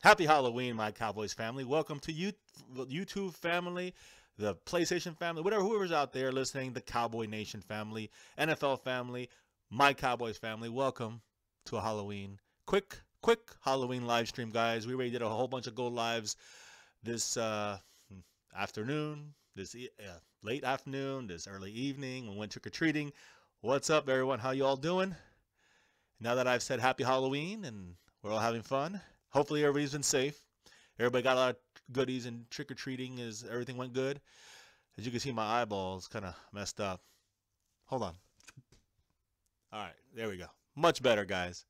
Happy Halloween, my Cowboys family. Welcome to YouTube family, the PlayStation family, whoever's out there listening, the Cowboy Nation family, NFL family, my Cowboys family. Welcome to a Halloween quick Halloween live stream, guys. We already did a whole bunch of go lives this afternoon, this late afternoon, this early evening. We went trick or treating. What's up, everyone? How you all doing? Now that I've said happy Halloween and we're all having fun, hopefully everybody's been safe. Everybody got a lot of goodies and trick-or-treating. Everything went good? As you can see, my eyeballs kind of messed up. Hold on. All right, there we go. Much better, guys.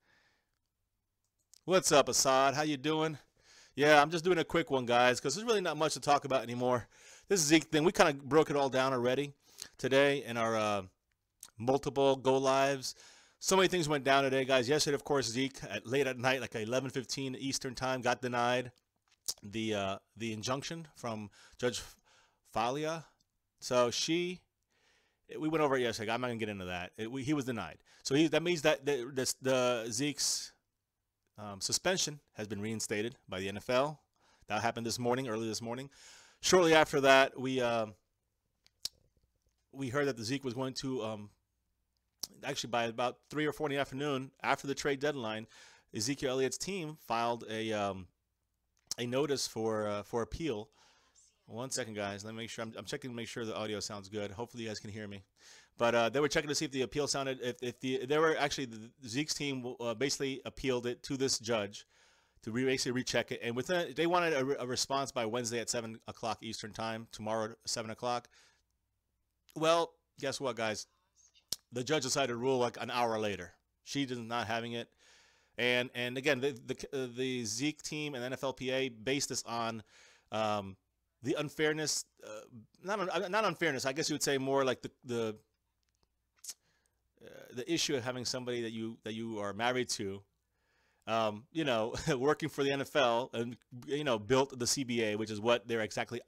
What's up, Assad? How you doing? Yeah, I'm just doing a quick one, guys, because there's really not much to talk about anymore. This Zeke thing, we kind of broke it all down already today in our multiple go-lives. So many things went down today, guys. Yesterday, of course, Zeke late at night, like 11:15 Eastern time, got denied the injunction from Judge Falia. So we went over it yesterday. I'm not gonna get into that. He was denied. So that means that the Zeke's suspension has been reinstated by the NFL. That happened early this morning. Shortly after that, we heard that the Zeke was going to actually by about 3 or 4 in the afternoon, after the trade deadline, Ezekiel Elliott's team filed a notice for appeal. One second, guys. Let me make sure. I'm checking to make sure the audio sounds good. Hopefully, you guys can hear me. But they were checking to see if the appeal sounded. The Zeke's team basically appealed it to this judge to basically recheck it, and they wanted a response by Wednesday at 7 o'clock Eastern time. Tomorrow, 7 o'clock. Well, guess what, guys? The judge decided to rule like an hour later. She is not having it. And again, the Zeke team and NFLPA based this on the unfairness, not unfairness. I guess you would say more like the issue of having somebody that you are married to, working for the NFL and built the CBA, which is what they're exactly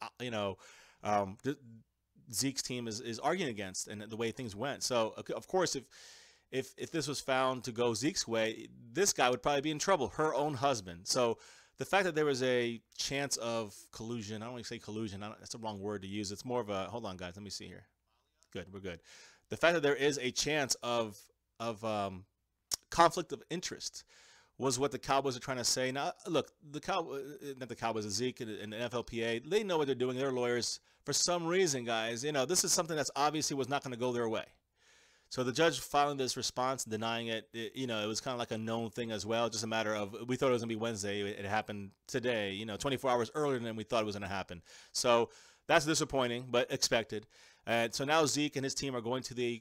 Zeke's team is arguing against, and the way things went. So of course, if this was found to go Zeke's way, this guy would probably be in trouble, her own husband. So the fact that there was a chance of collusion, I don't want to say collusion, that's the wrong word to use. It's more of a, hold on, guys, let me see here. Good, we're good. The fact that there is a chance of conflict of interest was what the Cowboys are trying to say. Now, look, not the Cowboys, Zeke and the NFLPA, they know what they're doing. They're lawyers. For some reason, guys, this is something that's obviously was not going to go their way. So the judge filing this response, denying it, it was kind of like a known thing as well. Just a matter of, we thought it was going to be Wednesday. It happened today, 24 hours earlier than we thought it was going to happen. So that's disappointing, but expected. And so now Zeke and his team are going to the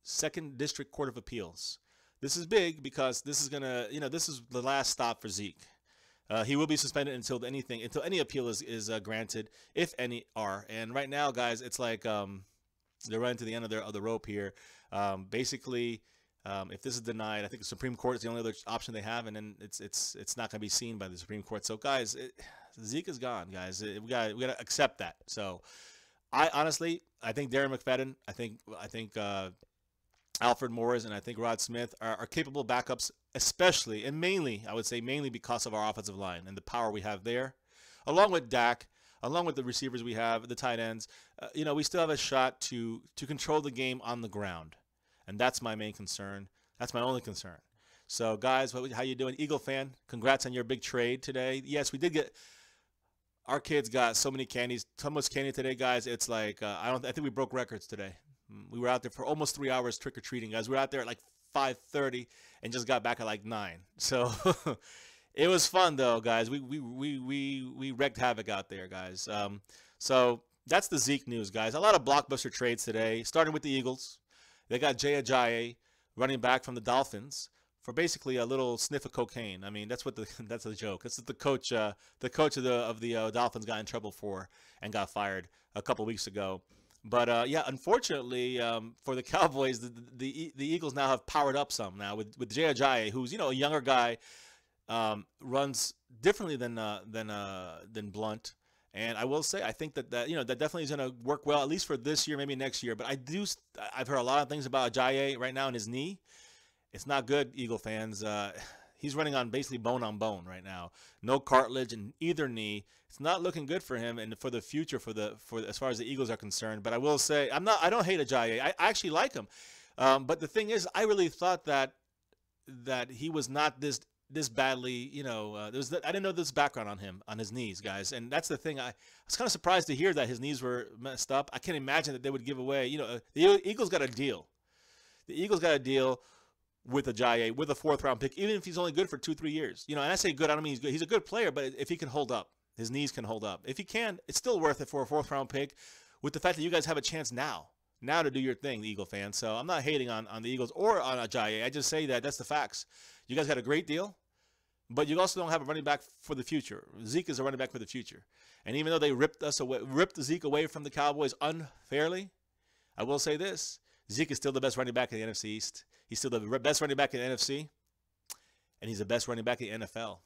2nd District Court of Appeals. This is big because this is this is the last stop for Zeke. He will be suspended until any appeal is granted, if any are. And right now, guys, it's like they're running to the end of the rope here. Basically, if this is denied, I think the Supreme Court is the only other option they have, and then it's not going to be seen by the Supreme Court. So, guys, Zeke is gone, guys. We got to accept that. So, I think Darren McFadden, I think Alfred Morris, and I think Rod Smith are capable backups, especially and mainly, I would say mainly because of our offensive line and the power we have there, along with Dak, along with the receivers we have, the tight ends. We still have a shot to control the game on the ground, and that's my main concern. That's my only concern. So, guys, how you doing, Eagle fan? Congrats on your big trade today. Yes, we did get. Our kids got so many candies, so much candy today, guys. It's like I think we broke records today. We were out there for almost 3 hours trick-or-treating, guys. We were out there at like 5:30 and just got back at like 9. So it was fun, though, guys. We wreaked havoc out there, guys. So that's the Zeke news, guys. A lot of blockbuster trades today, starting with the Eagles. They got Jay Ajayi, running back from the Dolphins, for basically a little sniff of cocaine. I mean, that's a joke. That's what the coach of the Dolphins got in trouble for and got fired a couple weeks ago. But yeah, unfortunately for the Cowboys, the Eagles now have powered up some now with Jay Ajayi, who's a younger guy, runs differently than Blunt, and I will say I think that that definitely is going to work well, at least for this year, maybe next year. But I've heard a lot of things about Ajayi right now in his knee. It's not good, Eagle fans. He's running on basically bone on bone right now. No cartilage in either knee. It's not looking good for him and for the future for as far as the Eagles are concerned. But I will say I don't hate Ajayi. I actually like him. But the thing is, I really thought that he was not this badly, I didn't know this background on him, on his knees, guys. And that's the thing. I was kind of surprised to hear that his knees were messed up. I can't imagine that they would give away, the Eagles got a deal. The Eagles got a deal with Ajayi, with a 4th-round pick, even if he's only good for 2-3 years. And I say good, I don't mean he's good. He's a good player, but if he can hold up, his knees can hold up. If he can, it's still worth it for a 4th-round pick with the fact that you guys have a chance now to do your thing, the Eagle fans. So I'm not hating on the Eagles or on Ajayi. I just say that's the facts. You guys got a great deal, but you also don't have a running back for the future. Zeke is a running back for the future. And even though they ripped Zeke away from the Cowboys unfairly, I will say this. Zeke is still the best running back in the NFC East. He's still the best running back in the NFC, and he's the best running back in the NFL.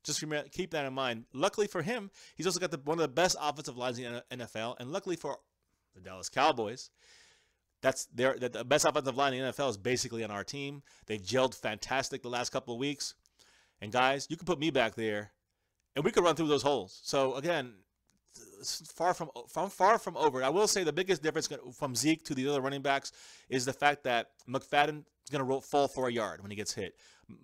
Just keep that in mind. Luckily for him, he's also got one of the best offensive lines in the NFL, and luckily for the Dallas Cowboys, the best offensive line in the NFL is basically on our team. They've gelled fantastic the last couple of weeks. And guys, you can put me back there, and we could run through those holes. So again, it's far from over. I will say the biggest difference from Zeke to the other running backs is the fact that McFadden is going to fall for a yard when he gets hit.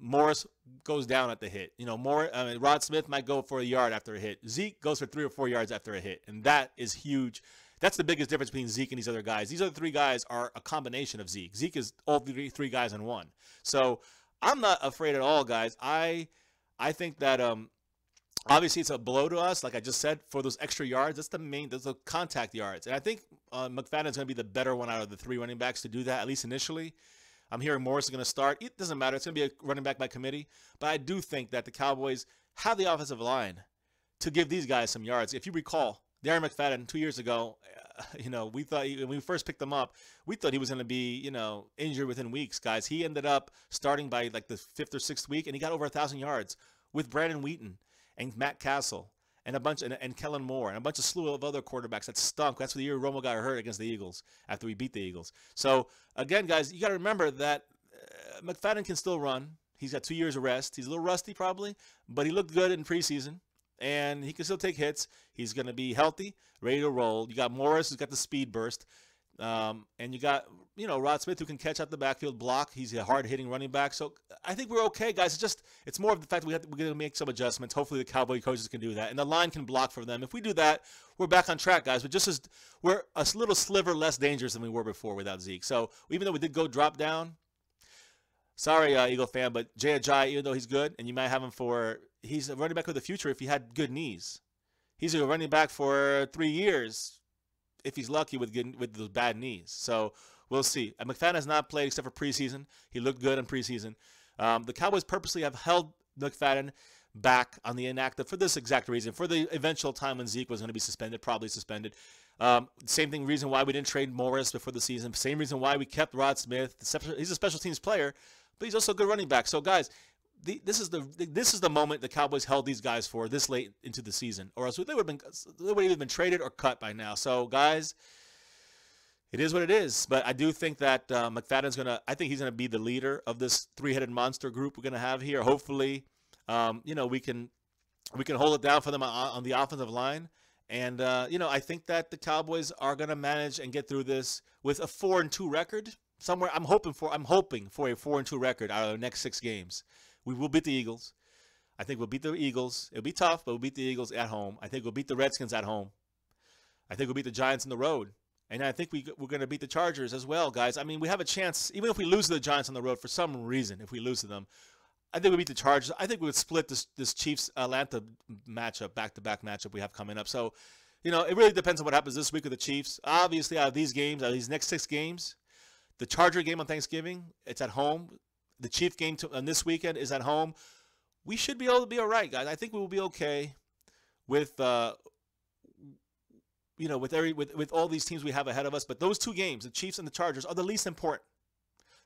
Morris goes down at the hit. Rod Smith might go for a yard after a hit. Zeke goes for 3 or 4 yards after a hit, and that is huge. That's the biggest difference between Zeke and these other guys. These other 3 guys are a combination of Zeke. Zeke is all three guys in one. So I'm not afraid at all, guys. I think that obviously it's a blow to us, like I just said, for those extra yards. That's the contact yards. And I think McFadden's going to be the better one out of the 3 running backs to do that, at least initially. I'm hearing Morris is going to start. It doesn't matter. It's going to be a running back by committee. But I do think that the Cowboys have the offensive line to give these guys some yards. If you recall, Darren McFadden 2 years ago, we thought when we first picked him up, we thought he was going to be, injured within weeks, guys. He ended up starting by like the 5th or 6th week, and he got over 1,000 yards with Brandon Wheaton and Matt Castle and and Kellen Moore and a bunch of slew of other quarterbacks that stunk. That's the year Romo got hurt against the Eagles after we beat the Eagles. So again, guys, you got to remember that McFadden can still run. He's got 2 years of rest. He's a little rusty probably, but he looked good in preseason. And he can still take hits. He's going to be healthy, ready to roll. You got Morris, who's got the speed burst. And you got, Rod Smith, who can catch out the backfield, block. He's a hard-hitting running back. So I think we're okay, guys. It's more of the fact that we're going to make some adjustments. Hopefully the Cowboy coaches can do that. And the line can block for them. If we do that, we're back on track, guys. We're a little sliver less dangerous than we were before without Zeke. So even though we did go drop down, sorry, Eagle fan, but Jay Ajayi, even though he's good, and you might have him he's a running back of the future if he had good knees. He's a running back for 3 years if he's lucky with those bad knees. So we'll see. McFadden has not played except for preseason. He looked good in preseason. The Cowboys purposely have held McFadden back on the inactive for this exact reason, for the eventual time when Zeke was going to be suspended, probably suspended. Same reason why we didn't trade Morris before the season. Same reason why we kept Rod Smith. He's a special teams player, but he's also a good running back. So, guys, this is the moment the Cowboys held these guys for this late into the season, or else they would have either been traded or cut by now. So, guys, it is what it is. But I do think that McFadden's I think he's gonna be the leader of this 3-headed monster group we're gonna have here. Hopefully, we can hold it down for them on the offensive line. And I think that the Cowboys are gonna manage and get through this with a 4-2 record. Somewhere I'm hoping for a 4-2 record out of the next 6 games. We will beat the Eagles. I think we'll beat the Eagles. It'll be tough, but we'll beat the Eagles at home. I think we'll beat the Redskins at home. I think we'll beat the Giants on the road. And I think we're going to beat the Chargers as well, guys. I mean, we have a chance, even if we lose to the Giants on the road for some reason, if we lose to them, I think we beat the Chargers. I think we would split this Chiefs-Atlanta matchup, back-to-back matchup we have coming up. So, it really depends on what happens this week with the Chiefs. Obviously, out of these games, out of these next 6 games, the Charger game on Thanksgiving, it's at home. The Chief game on this weekend is at home. We should be able to be all right, guys. I think we will be okay with with all these teams we have ahead of us. But those 2 games, the Chiefs and the Chargers, are the least important.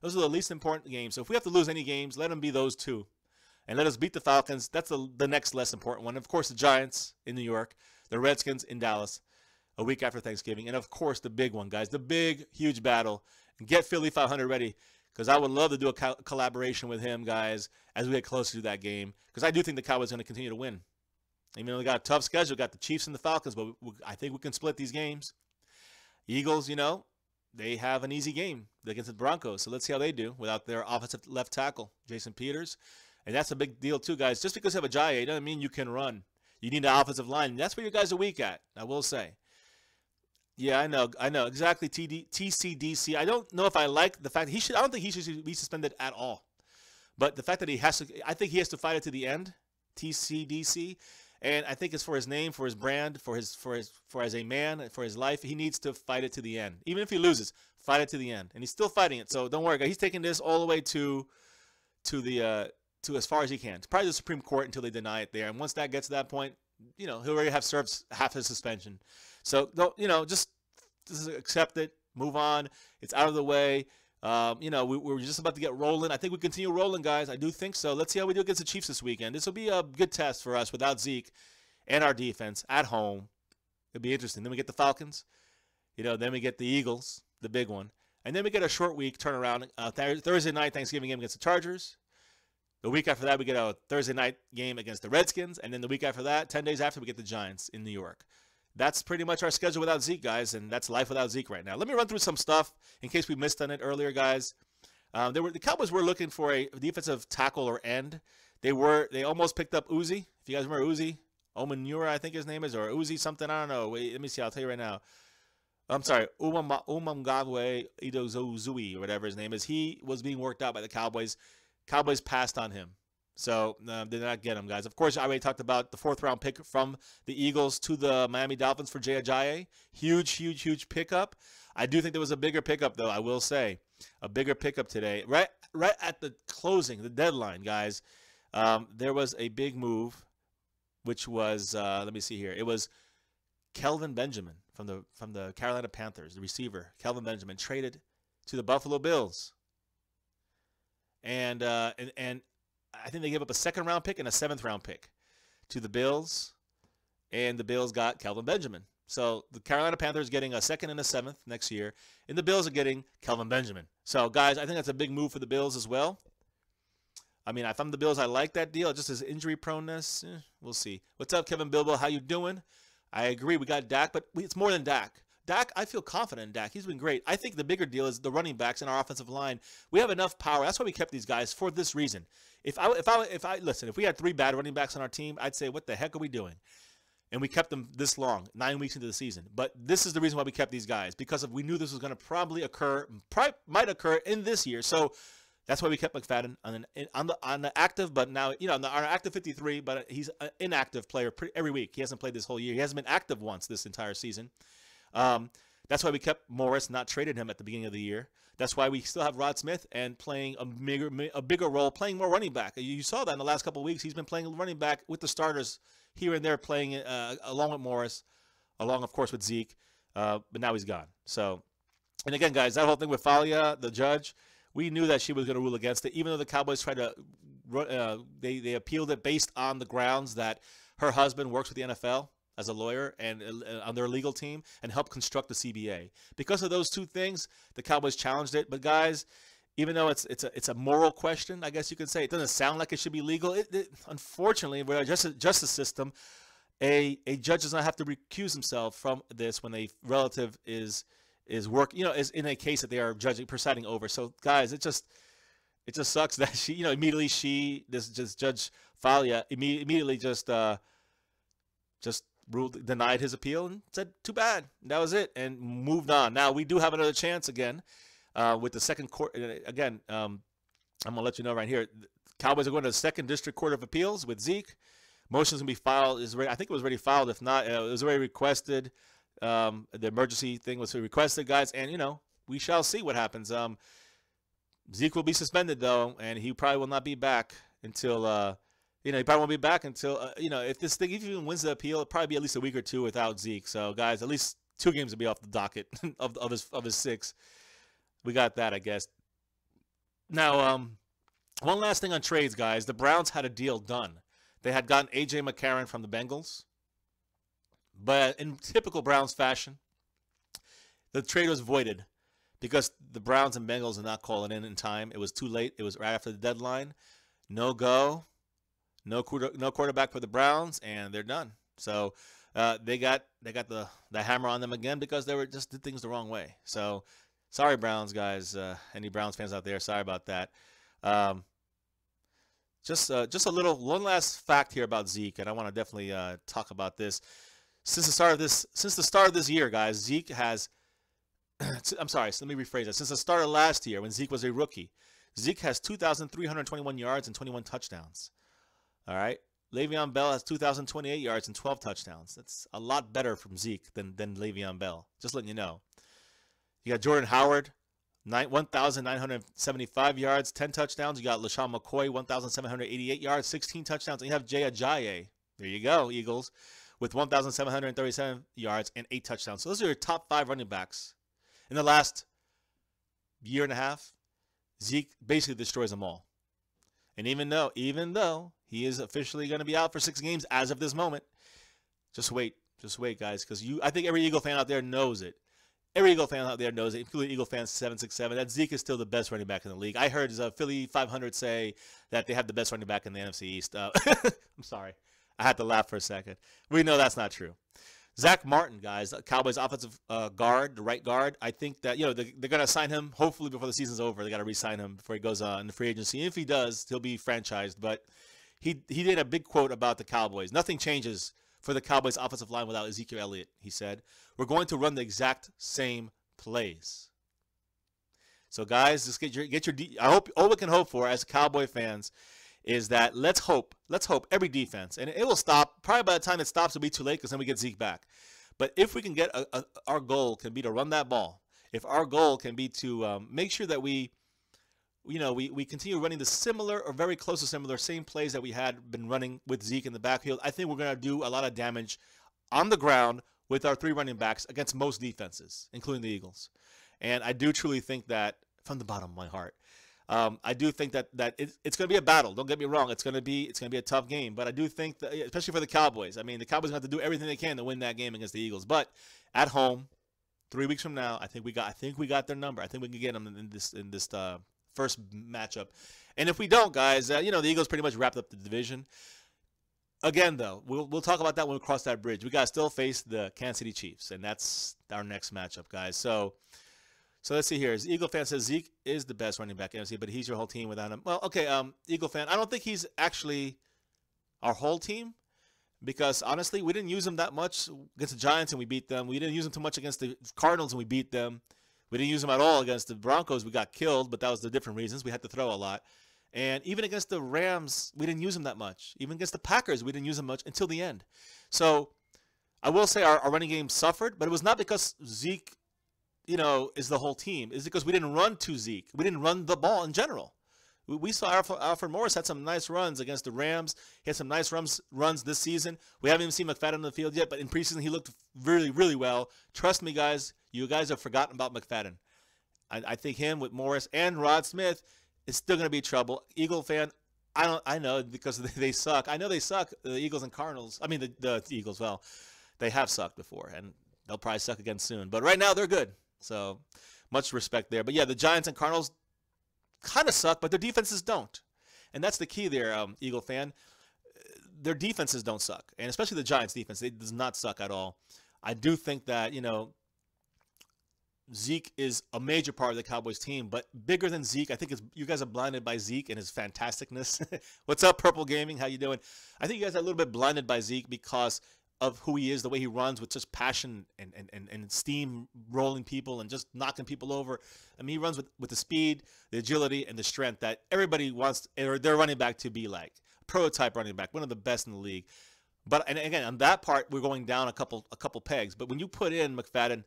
Those are the least important games. So if we have to lose any games, let them be those 2. And let us beat the Falcons. That's the next less important one. Of course, the Giants in New York, the Redskins in Dallas a week after Thanksgiving. And, of course, the big one, guys, the big, huge battle. And get Philly 500 ready. because I would love to do a collaboration with him, guys, as we get closer to that game, because I do think the Cowboys are going to continue to win. Even though they got a tough schedule, got the Chiefs and the Falcons, but I think we can split these games. Eagles, they have an easy game against the Broncos, so let's see how they do without their offensive left tackle, Jason Peters. And that's a big deal too, guys. Just because you have a Ajayi doesn't mean you can run. You need an offensive line. That's where you guys are weak at, I will say. Yeah, I know. Exactly, TCDC. I don't know if I like the fact I don't think he should be suspended at all. But the fact that I think he has to fight it to the end, TCDC. And I think it's for his name, for his brand, for as a man, for his life, he needs to fight it to the end. Even if he loses, fight it to the end. And he's still fighting it. So don't worry, guys. He's taking this all the way to as far as he can. It's probably the Supreme Court until they deny it there. And once that gets to that point, he'll already have served half his suspension. So just accept it, move on. It's out of the way. We're just about to get rolling. I think we continue rolling, guys. I do think so. Let's see how we do against the Chiefs this weekend. This will be a good test for us without Zeke and our defense at home. It'll be interesting. Then we get the Falcons. Then we get the Eagles, the big one. And then we get a short week turnaround. Thursday night Thanksgiving game against the Chargers. The week after that, we get a Thursday night game against the Redskins. And then the week after that, 10 days after, we get the Giants in New York. That's pretty much our schedule without Zeke, guys, and that's life without Zeke right now. Let me run through some stuff in case we missed on it earlier, guys. The Cowboys were looking for a defensive tackle or end. They almost picked up Uzi. If you guys remember Uzi, Omanura, I think his name is, or Uzi something. I don't know. Wait, let me see. I'll tell you right now. I'm sorry, Umamgabwe Idozozui, or whatever his name is. He was being worked out by the Cowboys. Cowboys passed on him. So did not get him, guys. Of course, I already talked about the 4th-round pick from the Eagles to the Miami Dolphins for Jay Ajayi. Huge pickup. I do think there was a bigger pickup, though, I will say. A bigger pickup today. Right at the closing, the deadline, guys, there was a big move, which was, let me see here. It was Kelvin Benjamin from the Carolina Panthers, the receiver. Kelvin Benjamin traded to the Buffalo Bills. And I think they gave up a 2nd-round pick and a 7th-round pick to the Bills, and the Bills got Kelvin Benjamin. So the Carolina Panthers getting a 2nd and a 7th next year, and the Bills are getting Kelvin Benjamin. So, guys, I think that's a big move for the Bills as well. I mean, if I'm the Bills, I like that deal. Just his injury proneness, we'll see. What's up, Kevin Bilbo? How you doing? I agree. We got Dak, but it's more than Dak. Dak, I feel confident in Dak. He's been great. I think the bigger deal is the running backs and our offensive line. We have enough power. That's why we kept these guys for this reason. If we had 3 bad running backs on our team, I'd say, what the heck are we doing? And we kept them this long, 9 weeks into the season. But this is the reason why we kept these guys, because we knew this was going to probably might occur in this year. So that's why we kept McFadden on the active, but now on our active 53. But he's an inactive player every week. He hasn't played this whole year. He hasn't been active once this entire season. That's why we kept Morris, not traded him at the beginning of the year. That's why we still have Rod Smith and playing a bigger role, playing more running back. You saw that in the last couple of weeks. He's been playing running back with the starters here and there, playing along with Morris, along, of course, with Zeke. But now he's gone. So, and again, guys, that whole thing with Falia, the judge, we knew that she was going to rule against it, even though the Cowboys tried to they appealed it based on the grounds that her husband works with the NFL as a lawyer and on their legal team and helped construct the CBA. Because of those two things, the Cowboys challenged it. But guys, even though it's a moral question, I guess you could say, it doesn't sound like it should be legal. Unfortunately, with our justice system, a judge does not have to recuse himself from this when a relative is is in a case that they are presiding over. So guys, it just sucks that she, immediately this Judge Falia immediately just denied his appeal and said, too bad. That was it, and moved on. Now, we do have another chance again with the second court. Again, I'm going to let you know right here. Cowboys are going to the Second District Court of Appeals with Zeke. Motion's going to be filed. I think it was already filed. If not, it was already requested. The emergency thing was requested, guys. And, we shall see what happens. Zeke will be suspended, though, and he probably will not be back until he probably won't be back until, if this thing, if he even wins the appeal, it'll probably be at least a week or two without Zeke. So, guys, at least 2 games will be off the docket of his 6. We got that, I guess. Now, one last thing on trades, guys. The Browns had a deal done. They had gotten A.J. McCarron from the Bengals. But in typical Browns fashion, the trade was voided because the Browns and Bengals did not call it in time. It was too late. It was right after the deadline. No go, no quarterback for the Browns, and they're done. So they got the hammer on them again because they just did things the wrong way. So sorry, Browns guys. Any Browns fans out there? Sorry about that. Just one last fact here about Zeke, and I want to definitely talk about this. Since the start of this year, guys, Zeke has. I'm sorry. So let me rephrase that. Since the start of last year, when Zeke was a rookie, Zeke has 2,321 yards and 21 touchdowns. All right. Le'Veon Bell has 2,028 yards and 12 touchdowns. That's a lot better from Zeke than Le'Veon Bell. Just letting you know. You got Jordan Howard, 1,975 yards, 10 touchdowns. You got LaShawn McCoy, 1,788 yards, 16 touchdowns. And you have Jay Ajayi. There you go, Eagles, with 1,737 yards and 8 touchdowns. So those are your top 5 running backs. In the last year and a half, Zeke basically destroys them all. And even though he is officially going to be out for 6 games as of this moment, just wait, guys, because I think every Eagle fan out there knows it. Every Eagle fan out there knows it, including Eagle fans 767, that Zeke is still the best running back in the league. I heard Philly 500 say that they have the best running back in the NFC East. I'm sorry. I had to laugh for a second. We know that's not true. Zach Martin, guys, Cowboys offensive guard, the right guard. I think that, they're going to sign him hopefully before the season's over. They got to re-sign him before he goes on the free agency. If he does, he'll be franchised. But he did a big quote about the Cowboys. Nothing changes for the Cowboys offensive line without Ezekiel Elliott, he said. We're going to run the exact same plays. So, guys, just get your I hope all we can hope for as Cowboy fans is that let's hope every defense, and it will stop. Probably by the time it stops, it'll be too late because then we get Zeke back. But if we can get our goal can be to run that ball. If our goal can be to make sure that we continue running the similar or very close to similar same plays that we had been running with Zeke in the backfield, I think we're going to do a lot of damage on the ground with our 3 running backs against most defenses, including the Eagles. And I do truly think that from the bottom of my heart. I do think that it's going to be a battle. Don't get me wrong. It's going to be a tough game. But I do think that, especially for the Cowboys, I mean, the Cowboys have to do everything they can to win that game against the Eagles. But at home, 3 weeks from now, I think we got their number. I think we can get them in this first matchup. And if we don't, guys, the Eagles pretty much wrapped up the division. Again, though, we'll talk about that when we cross that bridge. We got to still face the Kansas City Chiefs, and that's our next matchup, guys. So let's see here. Eagle fan says Zeke is the best running back in NFC, but he's your whole team without him. Well, okay, Eagle fan, I don't think he's actually our whole team because, honestly, we didn't use him that much against the Giants, and we beat them. We didn't use him too much against the Cardinals, and we beat them. We didn't use him at all against the Broncos. We got killed, but that was the different reasons. We had to throw a lot. And even against the Rams, we didn't use him that much. Even against the Packers, we didn't use him much until the end. So I will say our running game suffered, but it was not because Zeke is the whole team. It's because we didn't run to Zeke. We didn't run the ball in general. We saw Alfred Morris had some nice runs against the Rams. He had some nice runs this season. We haven't even seen McFadden on the field yet, but in preseason he looked really, really well. Trust me, guys. You guys have forgotten about McFadden. I think him with Morris and Rod Smith is still going to be trouble. Eagle fan, I know because they suck. I know they suck, the Eagles and Cardinals. I mean, the Eagles, well, they have sucked before, and they'll probably suck again soon. But right now, they're good. So much respect there. But, yeah, the Giants and Cardinals kind of suck, but their defenses don't. And that's the key there, Eagle fan. Their defenses don't suck, and especially the Giants' defense. It does not suck at all. I do think that, Zeke is a major part of the Cowboys team, but bigger than Zeke, I think you guys are blinded by Zeke and his fantasticness. What's up, Purple Gaming? How you doing? I think you guys are a little bit blinded by Zeke because of who he is, the way he runs with just passion and steam rolling people and just knocking people over. I mean, he runs with the speed, the agility, and the strength that everybody wants their running back to be like. Prototype running back, one of the best in the league. But and again, on that part, we're going down a couple pegs. But when you put in McFadden,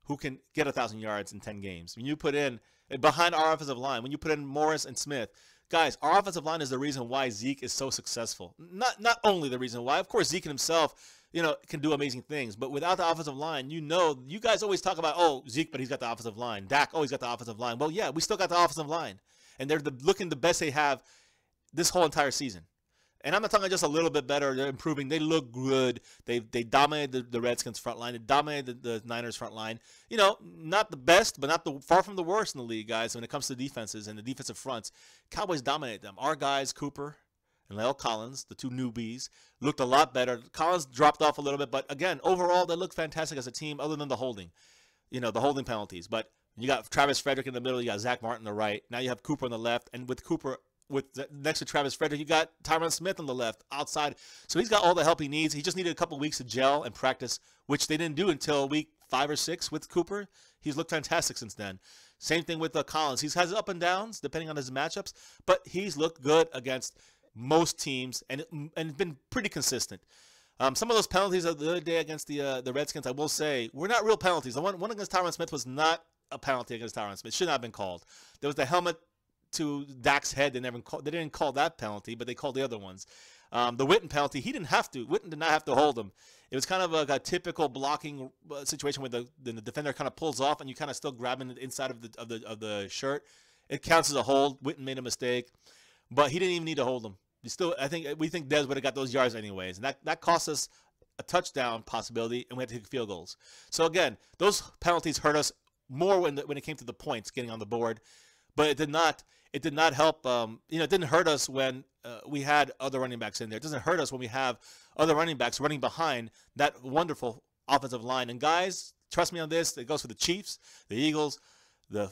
who can get 1,000 yards in 10 games, when you put in behind our offensive line, when you put in Morris and Smith, guys, our offensive line is the reason why Zeke is so successful. Not only the reason why. Of course, Zeke himself, can do amazing things. But without the offensive line, you guys always talk about, Zeke, but he's got the offensive line. Dak, he's got the offensive line. Well, yeah, we still got the offensive line. And they're looking the best they have this whole entire season. And I'm not talking just a little bit better. They're improving. They look good. They dominated the Redskins front line. They dominated the Niners front line. Not the best, but far from the worst in the league, guys, when it comes to defenses and the defensive fronts. Cowboys dominate them. Our guys, Cooper and La'el Collins, the two newbies, looked a lot better. Collins dropped off a little bit, but again, overall, they look fantastic as a team other than the holding, the holding penalties. But you got Travis Frederick in the middle. You got Zach Martin on the right. Now you have Cooper on the left. And with Cooper, next to Travis Frederick, you got Tyron Smith on the left, outside. So he's got all the help he needs. He just needed a couple weeks to gel and practice, which they didn't do until week 5 or 6 with Cooper. He's looked fantastic since then. Same thing with Collins. He has up and downs depending on his matchups, but he's looked good against most teams and been pretty consistent. Some of those penalties of the other day against the Redskins, I will say, were not real penalties. The one against Tyron Smith was not a penalty against Tyron Smith. It should not have been called. There was the helmet to Dak's head. They didn't call that penalty, but they called the other ones. The Witten penalty, he didn't have to. Witten did not have to hold him. It was kind of a typical blocking situation where the defender kind of pulls off and you kind of still grabbing the inside of the shirt. It counts as a hold. Witten made a mistake, but he didn't even need to hold him. We think Dez would have got those yards anyways, and that cost us a touchdown possibility, and we had to take field goals. So again, those penalties hurt us more when it came to the points getting on the board, but it did not help. It didn't hurt us when we had other running backs in there. It doesn't hurt us when we have other running backs running behind that wonderful offensive line. And guys, trust me on this. It goes for the Chiefs, the Eagles, the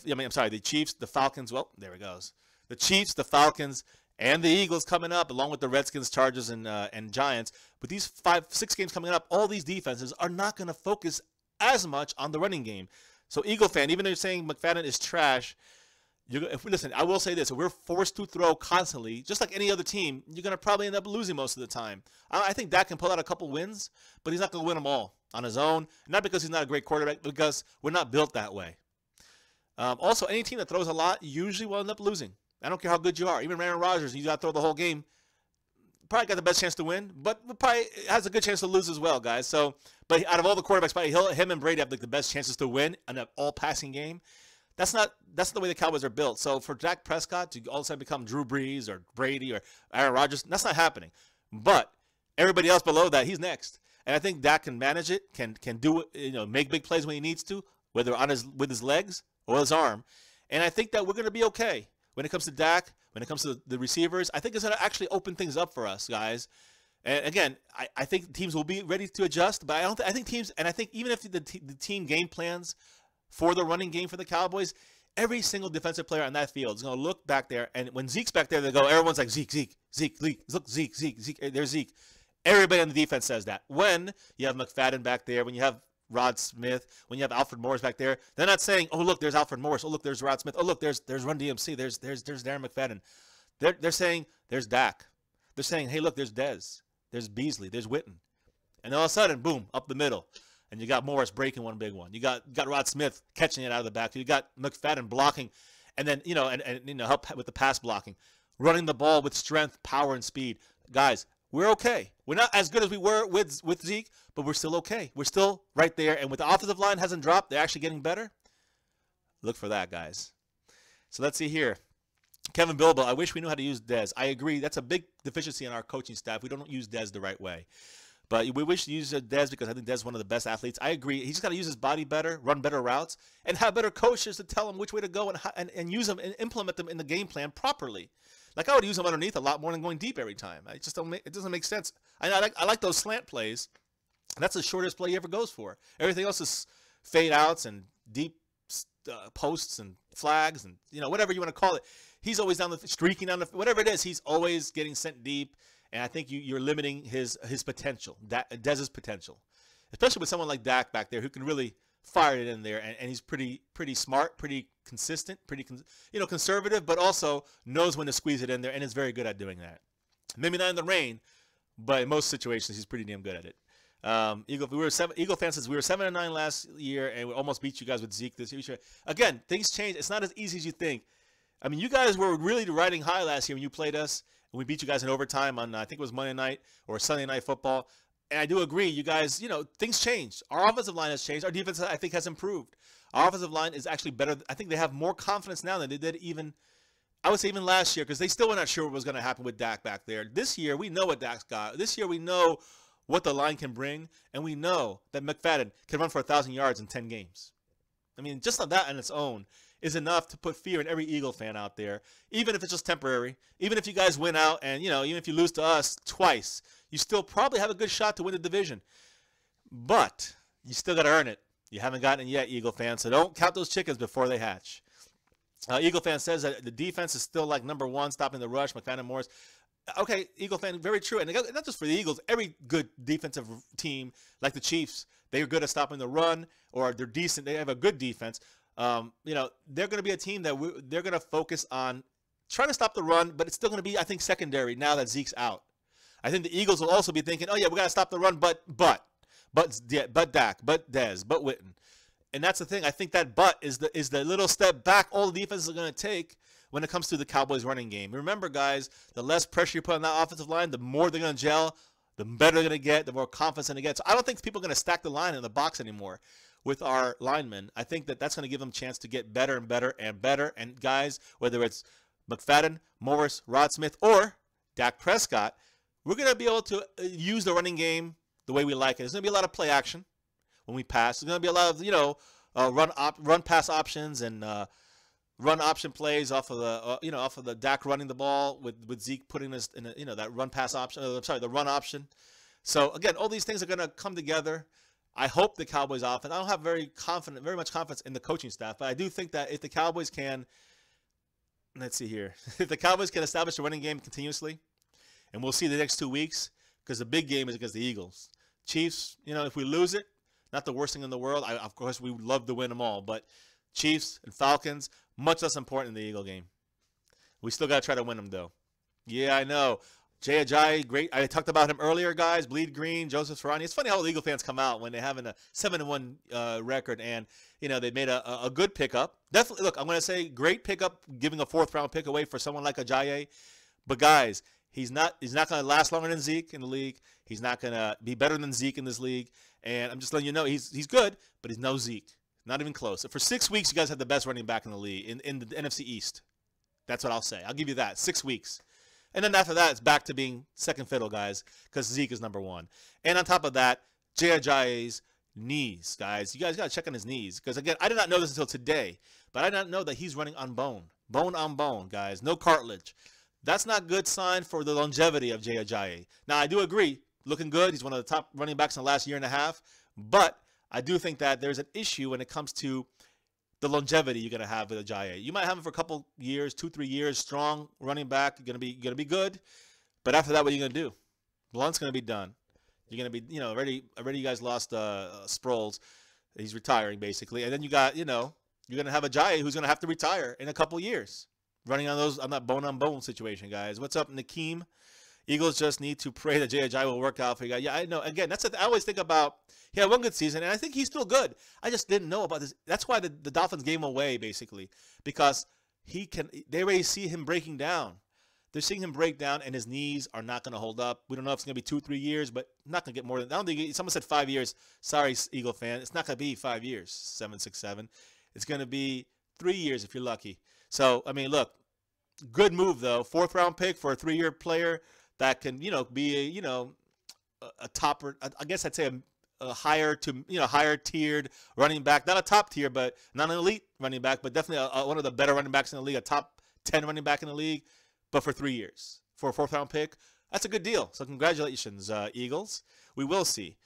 Chiefs, the Falcons. Well, there it goes. The Chiefs, the Falcons, and the Eagles coming up, along with the Redskins, Chargers, and Giants. But these 5-6 games coming up, all these defenses are not going to focus as much on the running game. So, Eagle fan, even though you're saying McFadden is trash, listen, I will say this. If we're forced to throw constantly, just like any other team, you're going to probably end up losing most of the time. I think Dak can pull out a couple wins, but he's not going to win them all on his own. Not because he's not a great quarterback, because we're not built that way. Also, any team that throws a lot usually will end up losing. I don't care how good you are. Even Aaron Rodgers, you got to throw the whole game. Probably got the best chance to win, but probably has a good chance to lose as well, guys. So, but out of all the quarterbacks, probably him and Brady have the best chances to win in an all-passing game. That's the way the Cowboys are built. So for Dak Prescott to all of a sudden become Drew Brees or Brady or Aaron Rodgers, that's not happening. But everybody else below that, he's next. And I think Dak can manage it, can do it, make big plays when he needs to, whether with his legs or his arm. And I think that we're going to be okay. When it comes to Dak, when it comes to the receivers, I think it's going to actually open things up for us, guys. And again, I think teams will be ready to adjust, but I think teams, and I think even if the team game plans for the running game for the Cowboys, every single defensive player on that field is going to look back there, and when Zeke's back there, they go, everyone's like, Zeke, look, Zeke, there's Zeke. Everybody on the defense says that. When you have McFadden back there, when you have Rod Smith, when you have Alfred Morris back there, they're not saying, oh, look, there's Alfred Morris. Oh, look, there's Rod Smith. Oh, look, there's Run DMC. There's Darren McFadden. They're saying, there's Dak. They're saying, hey, look, there's Dez. There's Beasley. There's Witten. And all of a sudden, boom, up the middle. And you got Morris breaking one big one. You got Rod Smith catching it out of the back. You got McFadden blocking. And then, help with the pass blocking. Running the ball with strength, power, and speed. Guys, we're okay. We're not as good as we were with Zeke, but we're still okay. We're still right there. And with the offensive line hasn't dropped, they're actually getting better. Look for that, guys. So let's see here. Kevin Bilbo, I wish we knew how to use Dez. I agree. That's a big deficiency in our coaching staff. We don't use Dez the right way. But we wish to use Dez because I think Dez is one of the best athletes. I agree. He's got to use his body better, run better routes, and have better coaches to tell him which way to go and use them and implement them in the game plan properly. Like I would use them underneath a lot more than going deep every time. It doesn't make sense. I like those slant plays. That's the shortest play he ever goes for. Everything else is fade outs and deep posts and flags and whatever you want to call it. He's always streaking down the whatever it is. He's always getting sent deep, and I think you're limiting his potential, Dez's potential, especially with someone like Dak back there who can really fire it in there, and he's pretty smart, pretty consistent, pretty conservative, but also knows when to squeeze it in there, and is very good at doing that. Maybe not in the rain, but in most situations he's pretty damn good at it. Eagle fans says we were 7-9 last year, and we almost beat you guys with Zeke this year. Again, things change. It's not as easy as you think. I mean, you guys were really riding high last year when you played us, and we beat you guys in overtime on I think it was Monday night or Sunday Night Football. And I do agree, you guys, things changed. Our offensive line has changed. Our defense, I think, has improved. Our offensive line is actually better. I think they have more confidence now than they did even I would say even last year, because they still were not sure what was going to happen with Dak back there. This year, we know what Dak's got. This year, we know what the line can bring, and we know that McFadden can run for 1,000 yards in 10 games. I mean, just on that on its own is enough to put fear in every Eagle fan out there, even if it's just temporary. Even if you guys win out and, even if you lose to us twice, you still probably have a good shot to win the division. But you still got to earn it. You haven't gotten it yet, Eagle fans, so don't count those chickens before they hatch. Eagle fan says that the defense is still like number one, stopping the rush, McFadden and Morris. Okay, Eagle fan, very true. And not just for the Eagles, every good defensive team, like the Chiefs, they are good at stopping the run, or they're decent. They have a good defense. They're going to be a team that they're going to focus on trying to stop the run, but it's still going to be, I think, secondary now that Zeke's out. I think the Eagles will also be thinking, oh, yeah, we got to stop the run, but Dak, but Dez, but Witten. And that's the thing. I think that but is the little step back all the defenses are going to take when it comes to the Cowboys running game. Remember, guys, the less pressure you put on that offensive line, the more they're going to gel, the better they're going to get, the more confidence they're going to get. So I don't think people are going to stack the line in the box anymore with our linemen. I think that's going to give them a chance to get better and better and better. And guys, whether it's McFadden, Morris, Rod Smith, or Dak Prescott, we're going to be able to use the running game the way we like it. There's going to be a lot of play action when we pass. There's going to be a lot of run pass options and run option plays off of the Dak running the ball with Zeke putting us in that run pass option. The run option. So again, all these things are going to come together. I hope the Cowboys offense. I don't have very much confidence in the coaching staff, but I do think that if the Cowboys can, let's see here, if the Cowboys can establish a running game continuously, and we'll see the next 2 weeks, because the big game is against the Eagles. Chiefs, if we lose it, not the worst thing in the world. Of course, we would love to win them all, but Chiefs and Falcons, much less important in the Eagle game. We still got to try to win them, though. Yeah, I know. Jay Ajayi, great. I talked about him earlier, guys. Bleed Green, Joseph Ferrani. It's funny how the Eagle fans come out when they're having a 7-1 record, and they made a good pickup. Definitely, look, I'm going to say great pickup, giving a 4th-round pick away for someone like Ajayi. But guys, he's not going to last longer than Zeke in the league. He's not going to be better than Zeke in this league. And I'm just letting you know he's good, but he's no Zeke. Not even close. For 6 weeks, you guys have the best running back in the league, in the NFC East. That's what I'll say. I'll give you that. 6 weeks. And then after that, it's back to being second fiddle, guys, because Zeke is number one. And on top of that, Jay Ajayi's knees, guys. You guys got to check on his knees. Because, again, I did not know this until today, but I did not know that he's running on bone. Bone on bone, guys. No cartilage. That's not a good sign for the longevity of Jay Ajayi. Now, I do agree. Looking good. He's one of the top running backs in the last year and a half. But I do think that there's an issue when it comes to the longevity you're going to have with Ajayi. You might have him for a couple years, 2-3 years, strong running back. You're going to be good. But after that, what are you going to do? Blunt's going to be done. You're going to be, already you guys lost Sproles. He's retiring, basically. And then you got, you're going to have Ajayi who's going to have to retire in a couple years. Running on that bone-on-bone situation, guys. What's up, Nakeem? Eagles just need to pray that Jay Ajayi will work out for you guys. Yeah, I know. Again, I always think about, he had one good season, and I think he's still good. I just didn't know about this. That's why the Dolphins gave him away, basically, because they already see him breaking down. They're seeing him break down, and his knees are not going to hold up. We don't know if it's going to be 2-3 years, but not going to get more than, I don't think, someone said 5 years. Sorry, Eagle fan. It's not going to be 5 years, 767. It's going to be 3 years if you're lucky. So, I mean, look, good move, though. 4th-round pick for a 3-year player that can, be a top, I guess I'd say a higher tiered running back, not a top tier, but not an elite running back, but definitely one of the better running backs in the league, a top 10 running back in the league, but for 3 years, for a 4th-round pick. That's a good deal. So congratulations, Eagles. We will see.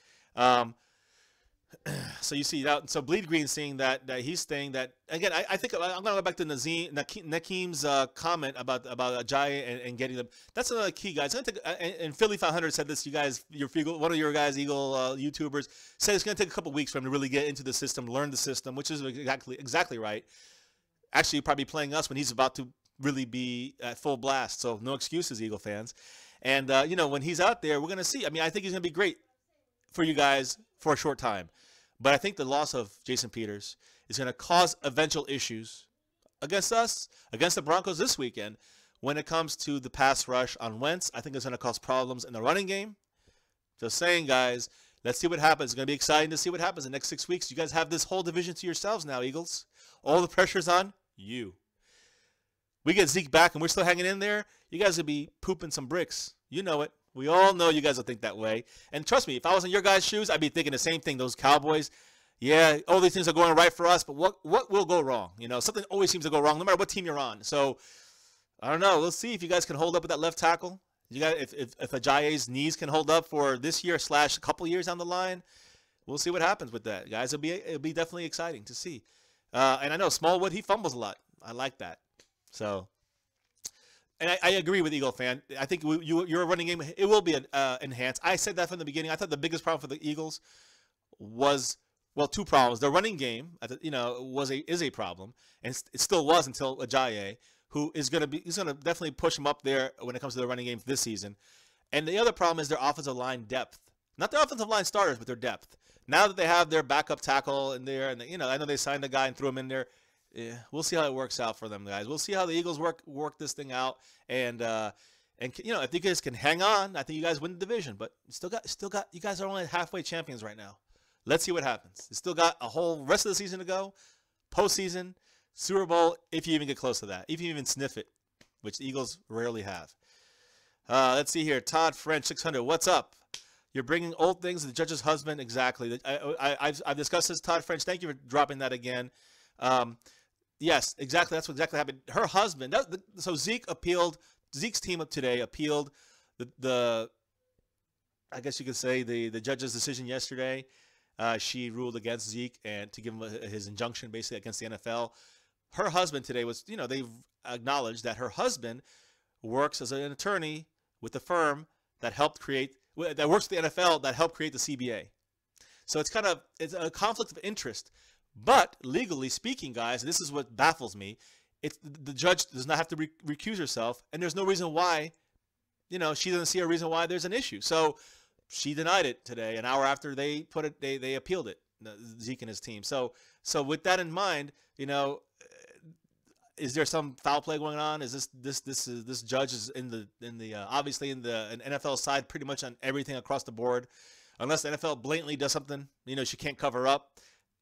So you see that. So Bleed Green seeing that he's saying that again. I think I'm going to go back to Nakeem's comment about Ajayi and getting them. That's another key, guys. And Philly 500 said this. You guys, one of your guys, Eagle YouTubers, said it's going to take a couple weeks for him to really get into the system, learn the system, which is exactly right. Actually, probably playing us when he's about to really be at full blast. So no excuses, Eagle fans. And when he's out there, we're going to see. I mean, I think he's going to be great for you guys for a short time. But I think the loss of Jason Peters is going to cause eventual issues against us, against the Broncos this weekend, when it comes to the pass rush on Wentz. I think it's going to cause problems in the running game. Just saying, guys, let's see what happens. It's going to be exciting to see what happens in the next 6 weeks. You guys have this whole division to yourselves now, Eagles. All the pressure's on you. We get Zeke back and we're still hanging in there, you guys will be pooping some bricks. You know it. We all know you guys will think that way. And trust me, if I was in your guys' shoes, I'd be thinking the same thing. Those Cowboys, yeah, all these things are going right for us, but what will go wrong? You know, something always seems to go wrong no matter what team you're on. So, I don't know. We'll see if you guys can hold up with that left tackle. You got if Ajayi's knees can hold up for this year / a couple years down the line, we'll see what happens with that, guys. It'll be definitely exciting to see. And I know Smallwood, he fumbles a lot. I like that. So, and I agree with Eagle fan. I think your running game, it will be enhanced. I said that from the beginning. I thought the biggest problem for the Eagles was, well, two problems. Their running game, is a problem, and it still was until Ajayi, who he's gonna definitely push him up there when it comes to the running game this season. And the other problem is their offensive line depth. Not their offensive line starters, but their depth. Now that they have their backup tackle in there, and I know they signed a guy and threw him in there. Yeah, we'll see how it works out for them, guys. We'll see how the Eagles work this thing out, and if you guys can hang on, I think you guys win the division. But still got you guys are only halfway champions right now. Let's see what happens. You still got a whole rest of the season to go, postseason, Super Bowl, if you even get close to that, if you even sniff it, which the Eagles rarely have. Let's see here. Todd French 600. What's up? You're bringing old things to the judge's husband. Exactly. I've discussed this. Todd French. Thank you for dropping that again. Yes, exactly. That's what exactly happened. Her husband. So Zeke's team today appealed the I guess you could say the judge's decision yesterday. She ruled against Zeke and to give him his injunction basically against the NFL. Her husband today was, they've acknowledged that her husband works as an attorney with the firm that works with the NFL that helped create the CBA. So it's a conflict of interest. But legally speaking, guys, this is what baffles me. The judge does not have to recuse herself, and there's no reason why, she doesn't see a reason why there's an issue. So she denied it today, an hour after they they appealed it, Zeke and his team. So with that in mind, is there some foul play going on? Is this judge is in the obviously in the NFL side pretty much on everything across the board, unless the NFL blatantly does something she can't cover up.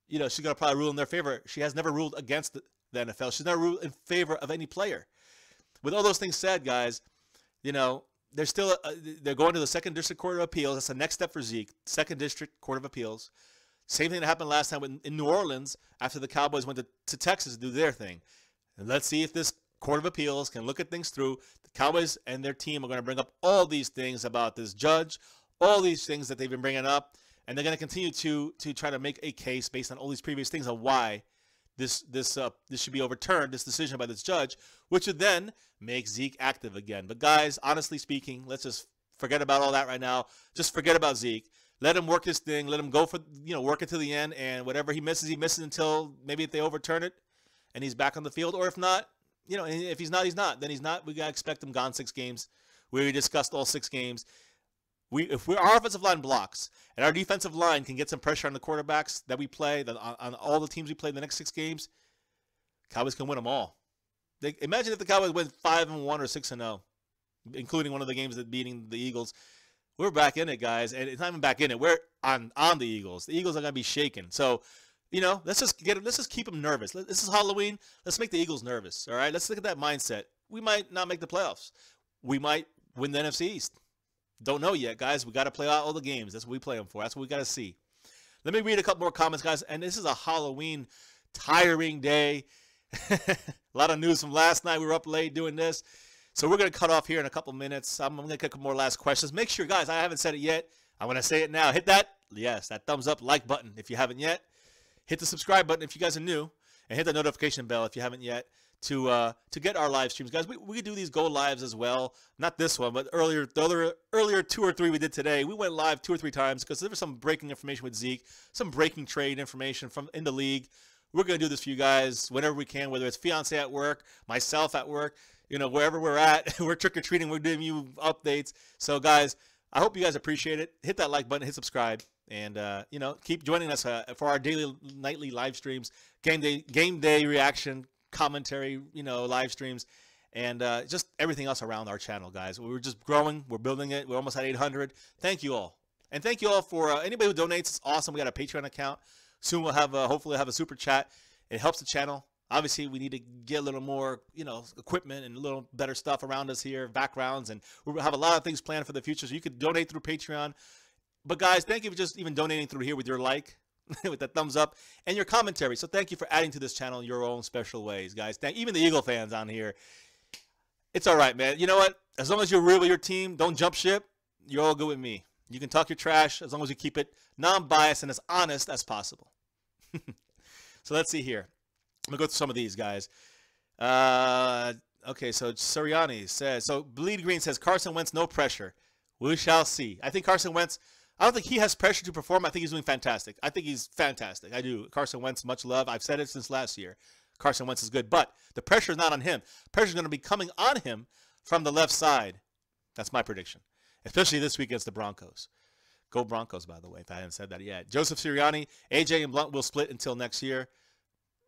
She's gonna probably rule in their favor. She has never ruled against the NFL. She's never ruled in favor of any player. With all those things said, guys, they're still they're going to the Second District Court of Appeals. That's the next step for Zeke. Second District Court of Appeals. Same thing that happened last time in New Orleans after the Cowboys went to Texas to do their thing. And let's see if this Court of Appeals can look at things through. The Cowboys and their team are going to bring up all these things about this judge, all these things that they've been bringing up, and they're going to continue to try to make a case based on all these previous things on why this should be overturned, this decision by this judge, which would then make Zeke active again. But guys, honestly speaking, let's just forget about all that right now. Just forget about Zeke. Let him work his thing. Let him go for work it to the end, and whatever he misses until maybe if they overturn it and he's back on the field, or if not, if he's not, he's not. Then he's not. We gotta expect him gone 6 games. We already discussed all 6 games. If our offensive line blocks and our defensive line can get some pressure on the quarterbacks that we play, on all the teams we play in the next 6 games, Cowboys can win them all. Imagine if the Cowboys win 5-1 or 6-0, including one of the games that beating the Eagles. We're back in it, guys, and it's not even back in it. We're on the Eagles. The Eagles are gonna be shaken. So, let's just keep them nervous. This is Halloween. Let's make the Eagles nervous. All right, let's look at that mindset. We might not make the playoffs. We might win the NFC East. Don't know yet, guys. We got to play out all the games. That's what we play them for. That's what we got to see. Let me read a couple more comments, guys. And this is a Halloween tiring day. A lot of news from last night. We were up late doing this. So we're going to cut off here in a couple minutes. I'm going to get a couple more last questions. Make sure, guys, I haven't said it yet. I'm going to say it now. Hit that thumbs up, like button if you haven't yet. Hit the subscribe button if you guys are new. And hit the notification bell if you haven't yet. To get our live streams, guys. We do these go lives as well. Not this one, but earlier 2 or 3 we did today. We went live 2 or 3 times because there was some breaking information with Zeke, some breaking trade information from in the league. We're gonna do this for you guys whenever we can, whether it's fiance at work, myself at work, wherever we're at. We're trick or treating. We're giving you updates. So, guys, I hope you guys appreciate it. Hit that like button, hit subscribe, and keep joining us for our daily, nightly live streams, game day reaction, commentary, live streams, and just everything else around our channel, guys. We're just growing. We're building it. We're almost at 800. Thank you all. And thank you all for anybody who donates. It's awesome. We got a Patreon account. Soon we'll have hopefully have a super chat. It helps the channel. Obviously, we need to get a little more, equipment and a little better stuff around us here, backgrounds, and we have a lot of things planned for the future. So you could donate through Patreon. But guys, thank you for just even donating through here with your like, with that thumbs up, and your commentary. So thank you for adding to this channel in your own special ways, guys. Even the Eagle fans on here. It's all right, man. You know what? As long as you're real with your team, don't jump ship, you're all good with me. You can talk your trash as long as you keep it non-biased and as honest as possible. So let's see here. I'm going to go through some of these, guys. Okay, so Sirianni says, so Bleed Green says, Carson Wentz, no pressure. We shall see. I think Carson Wentz, I don't think he has pressure to perform. I think he's doing fantastic. I think he's fantastic. I do. Carson Wentz, much love. I've said it since last year. Carson Wentz is good, but the pressure is not on him. Pressure is going to be coming on him from the left side. That's my prediction, especially this week against the Broncos. Go Broncos, by the way, if I haven't said that yet. Joseph Sirianni, AJ and Blunt will split until next year.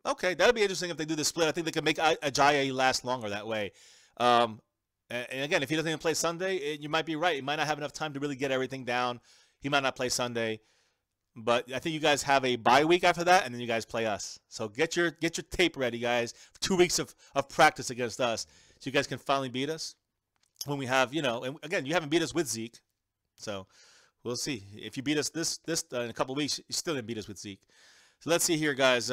Okay, that would be interesting if they do this split. I think they could make Ajayi last longer that way. And again, if he doesn't even play Sunday, you might be right. He might not have enough time to really get everything down. He might not play Sunday. But I think you guys have a bye week after that, and then you guys play us. So get your tape ready, guys. 2 weeks of practice against us, so you guys can finally beat us. When we have, and again, you haven't beat us with Zeke, so we'll see. If you beat us this in a couple of weeks, you still didn't beat us with Zeke. So let's see here, guys.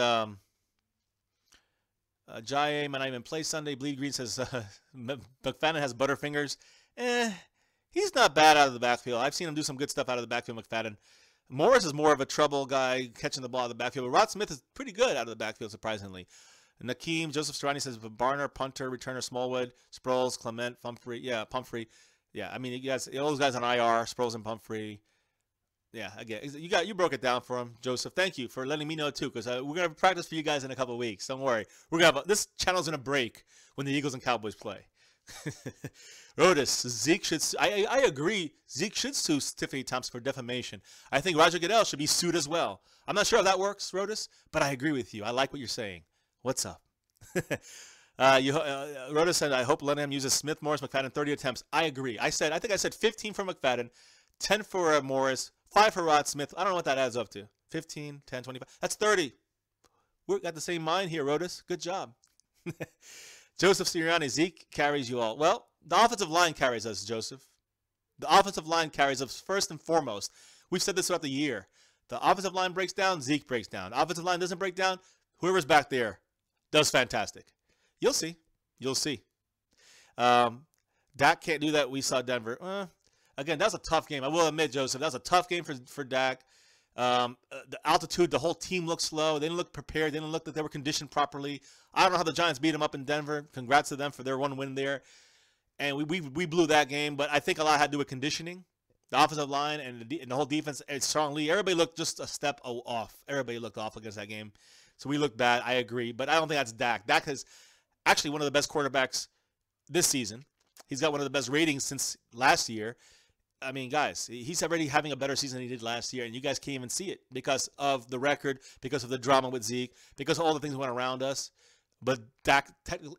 Jai might not even play Sunday. Bleed Green says McFadden has butterfingers. He's not bad out of the backfield. I've seen him do some good stuff out of the backfield, McFadden. Morris is more of a trouble guy catching the ball out of the backfield. But Rod Smith is pretty good out of the backfield, surprisingly. Nakeem, Joseph Sirianni says Barner, punter, returner, Smallwood, Sproles, Clement, Pumphrey. Yeah, Pumphrey. Yeah, I mean, you guys, all those guys on IR, Sproles and Pumphrey. Yeah, again, you broke it down for him, Joseph. Thank you for letting me know too, because we're gonna practice for you guys in a couple of weeks. Don't worry, this channel's gonna break when the Eagles and Cowboys play. Rotus, Zeke should. I agree. Zeke should sue Tiffany Thompson for defamation. I think Roger Goodell should be sued as well. I'm not sure if that works, Rotus, but I agree with you. I like what you're saying. What's up? Rotus said, I hope Lenham uses Smith, Morris, McFadden 30 attempts. I agree. I think I said 15 for McFadden, 10 for Morris, 5 for Rod Smith. I don't know what that adds up to. 15, 10, 25. That's 30. We got the same mind here, Rotus. Good job. Joseph Sirianni, Zeke carries you all. Well, the offensive line carries us, Joseph. The offensive line carries us first and foremost. We've said this throughout the year. The offensive line breaks down, Zeke breaks down. The offensive line doesn't break down, whoever's back there does fantastic. You'll see. You'll see. Dak can't do that. We saw Denver. Again, that's a tough game. I will admit, Joseph, that's a tough game for Dak. The altitude, the whole team looked slow. They didn't look prepared. They didn't look like they were conditioned properly. I don't know how the Giants beat them up in Denver. Congrats to them for their one win there. And we blew that game, but I think a lot had to do with conditioning. The offensive line and the whole defense, and strongly, everybody looked just a step off. Everybody looked off against that game. So we looked bad. I agree, but I don't think that's Dak. Dak is actually one of the best quarterbacks this season. He's got one of the best ratings since last year. I mean, guys, he's already having a better season than he did last year, and you guys can't even see it because of the record, because of the drama with Zeke, because of all the things that went around us. But Dak,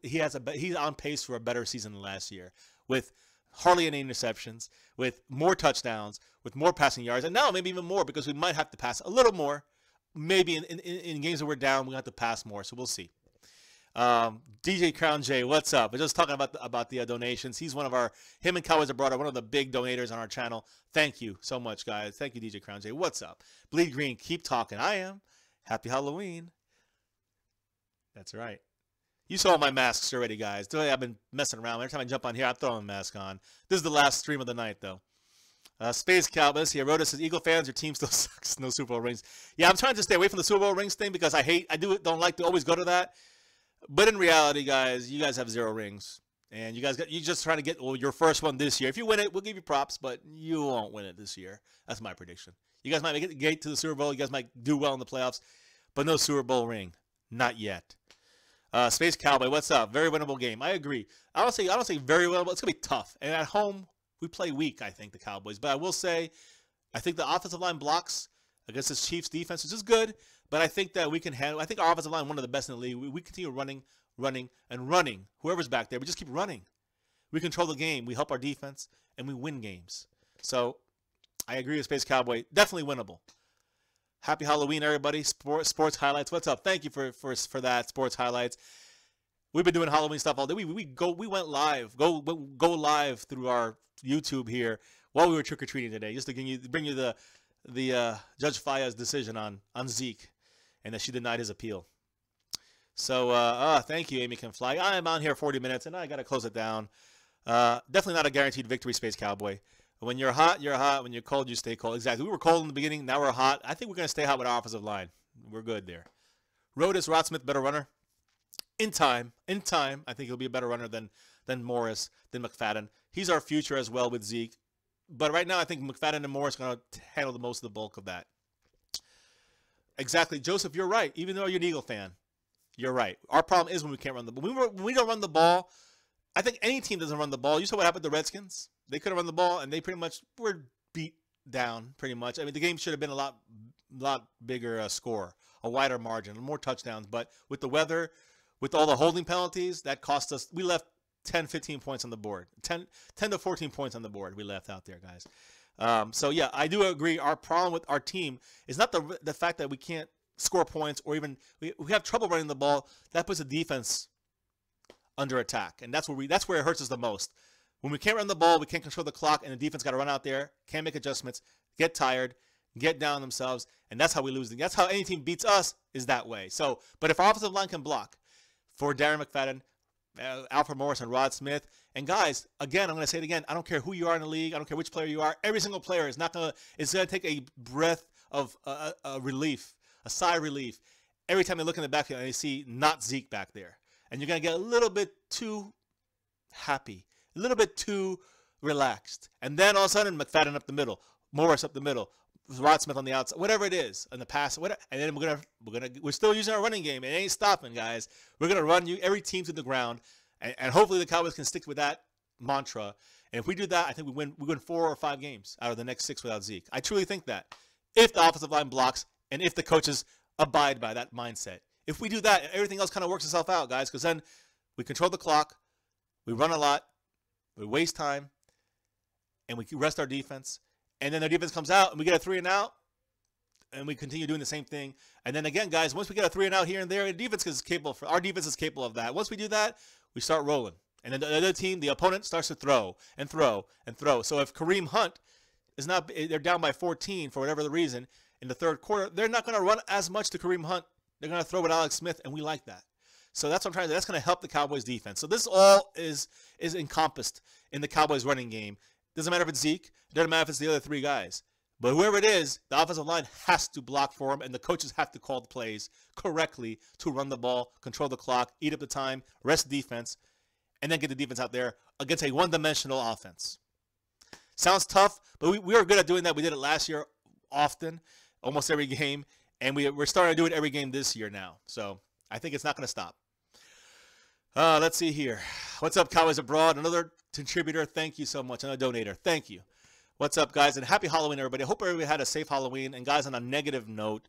he's on pace for a better season than last year, with hardly any interceptions, with more touchdowns, with more passing yards, and now maybe even more because we might have to pass a little more. Maybe in games that we're down, we have to pass more, so we'll see. DJ Crown J, what's up? We're just talking about the donations. He's him and Cowboys Abroad are one of the big donators on our channel. Thank you so much, guys. Thank you, DJ Crown J. What's up? Bleed Green, keep talking. I am. Happy Halloween. That's right. You saw my masks already, guys. Today I've been messing around. Every time I jump on here, I'm throwing a mask on. This is the last stream of the night, though. Space Cowboys here. Rhoda says, Eagle fans, your team still sucks. No Super Bowl rings. Yeah, I'm trying to stay away from the Super Bowl rings thing because don't like to always go to that. But in reality, guys, you guys have 0 rings. And you're just trying to get your first one this year. If you win it, we'll give you props, but you won't win it this year. That's my prediction. You guys might make it the gate to the Super Bowl. You guys might do well in the playoffs, but no Super Bowl ring. Not yet. Space Cowboy, what's up? Very winnable game. I agree. I don't say very winnable. It's going to be tough. And at home, we play weak, I think, the Cowboys. But I will say, I think the offensive line blocks against this Chiefs defense, which is good. But I think that we can handle. I think our offensive line is one of the best in the league. We continue running. Whoever's back there, we just keep running. We control the game. We help our defense, and we win games. So I agree with Space Cowboy. Definitely winnable. Happy Halloween, everybody. Sports highlights. What's up? Thank you for that. Sports highlights. We've been doing Halloween stuff all day. We went live. Go live through our YouTube here while we were trick or treating today, just to bring you the Judge Faya's decision on Zeke, and that she denied his appeal. So thank you, Amy Can Fly. I am on here 40 minutes, and I got to close it down. Definitely not a guaranteed victory, Space Cowboy. When you're hot, you're hot. When you're cold, you stay cold. Exactly. We were cold in the beginning. Now we're hot. I think we're going to stay hot with our offensive line. We're good there. Rodis, Rod Smith, better runner. In time, I think he'll be a better runner than Morris, than McFadden. He's our future as well with Zeke. But right now, I think McFadden and Morris are going to handle the most of the bulk of that. Exactly. Joseph, you're right. Even though you're an Eagle fan, you're right. Our problem is when we can't run the ball. When we don't run the ball, I think any team doesn't run the ball. You saw what happened to the Redskins. They couldn't run the ball, and they pretty much were beat down, pretty much. I mean, the game should have been a lot bigger score, a wider margin, more touchdowns. But with the weather, with all the holding penalties, that cost us. We left 10, 15 points on the board. 10 to 14 points on the board we left out there, guys. So, yeah, I do agree. Our problem with our team is not the fact that we can't score points or even we have trouble running the ball. That puts the defense under attack, and that's where it hurts us the most. When we can't run the ball, we can't control the clock, and the defense got to run out there, can't make adjustments, get tired, get down themselves, and that's how we lose. That's how any team beats us, is that way. So, but if our offensive line can block for Darren McFadden, Alfred Morris, and Rod Smith, and guys, again, I'm going to say it again, I don't care who you are in the league, I don't care which player you are, every single player is going to take a breath of relief, a sigh of relief, every time they look in the backfield and they see not Zeke back there. And you're going to get a little bit too happy, a little bit too relaxed. And then all of a sudden, McFadden up the middle, Morris up the middle, Rod Smith on the outside, whatever it is, in the pass, whatever. And then we're still using our running game. It ain't stopping, guys. We're going to run every team to the ground. And hopefully the Cowboys can stick with that mantra. And if we do that, I think we win 4 or 5 games out of the next 6 without Zeke. I truly think that. If the offensive line blocks and if the coaches abide by that mindset. If we do that, everything else kind of works itself out, guys, because then we control the clock, we run a lot, we waste time, and we rest our defense. And then their defense comes out, and we get a 3 and out, and we continue doing the same thing. And then again, guys, once we get a 3 and out here and there, our defense is capable of that. Once we do that, we start rolling. And then the other team, the opponent, starts to throw and throw and throw. So if Kareem Hunt they're down by 14 for whatever the reason in the third quarter, they're not going to run as much to Kareem Hunt. They're going to throw with Alex Smith, and we like that. So that's what I'm trying to do. That's going to help the Cowboys defense. So this all is encompassed in the Cowboys running game. Doesn't matter if it's Zeke. It doesn't matter if it's the other 3 guys. But whoever it is, the offensive line has to block for them, and the coaches have to call the plays correctly to run the ball, control the clock, eat up the time, rest the defense, and then get the defense out there against a one-dimensional offense. Sounds tough, but we are good at doing that. We did it last year often, almost every game. And we're starting to do it every game this year now. So I think it's not going to stop. Let's see here. What's up, Cowboys Abroad? Another contributor. Thank you so much. Another donator. Thank you. What's up, guys? And happy Halloween, everybody. I hope everybody had a safe Halloween. And, guys, on a negative note,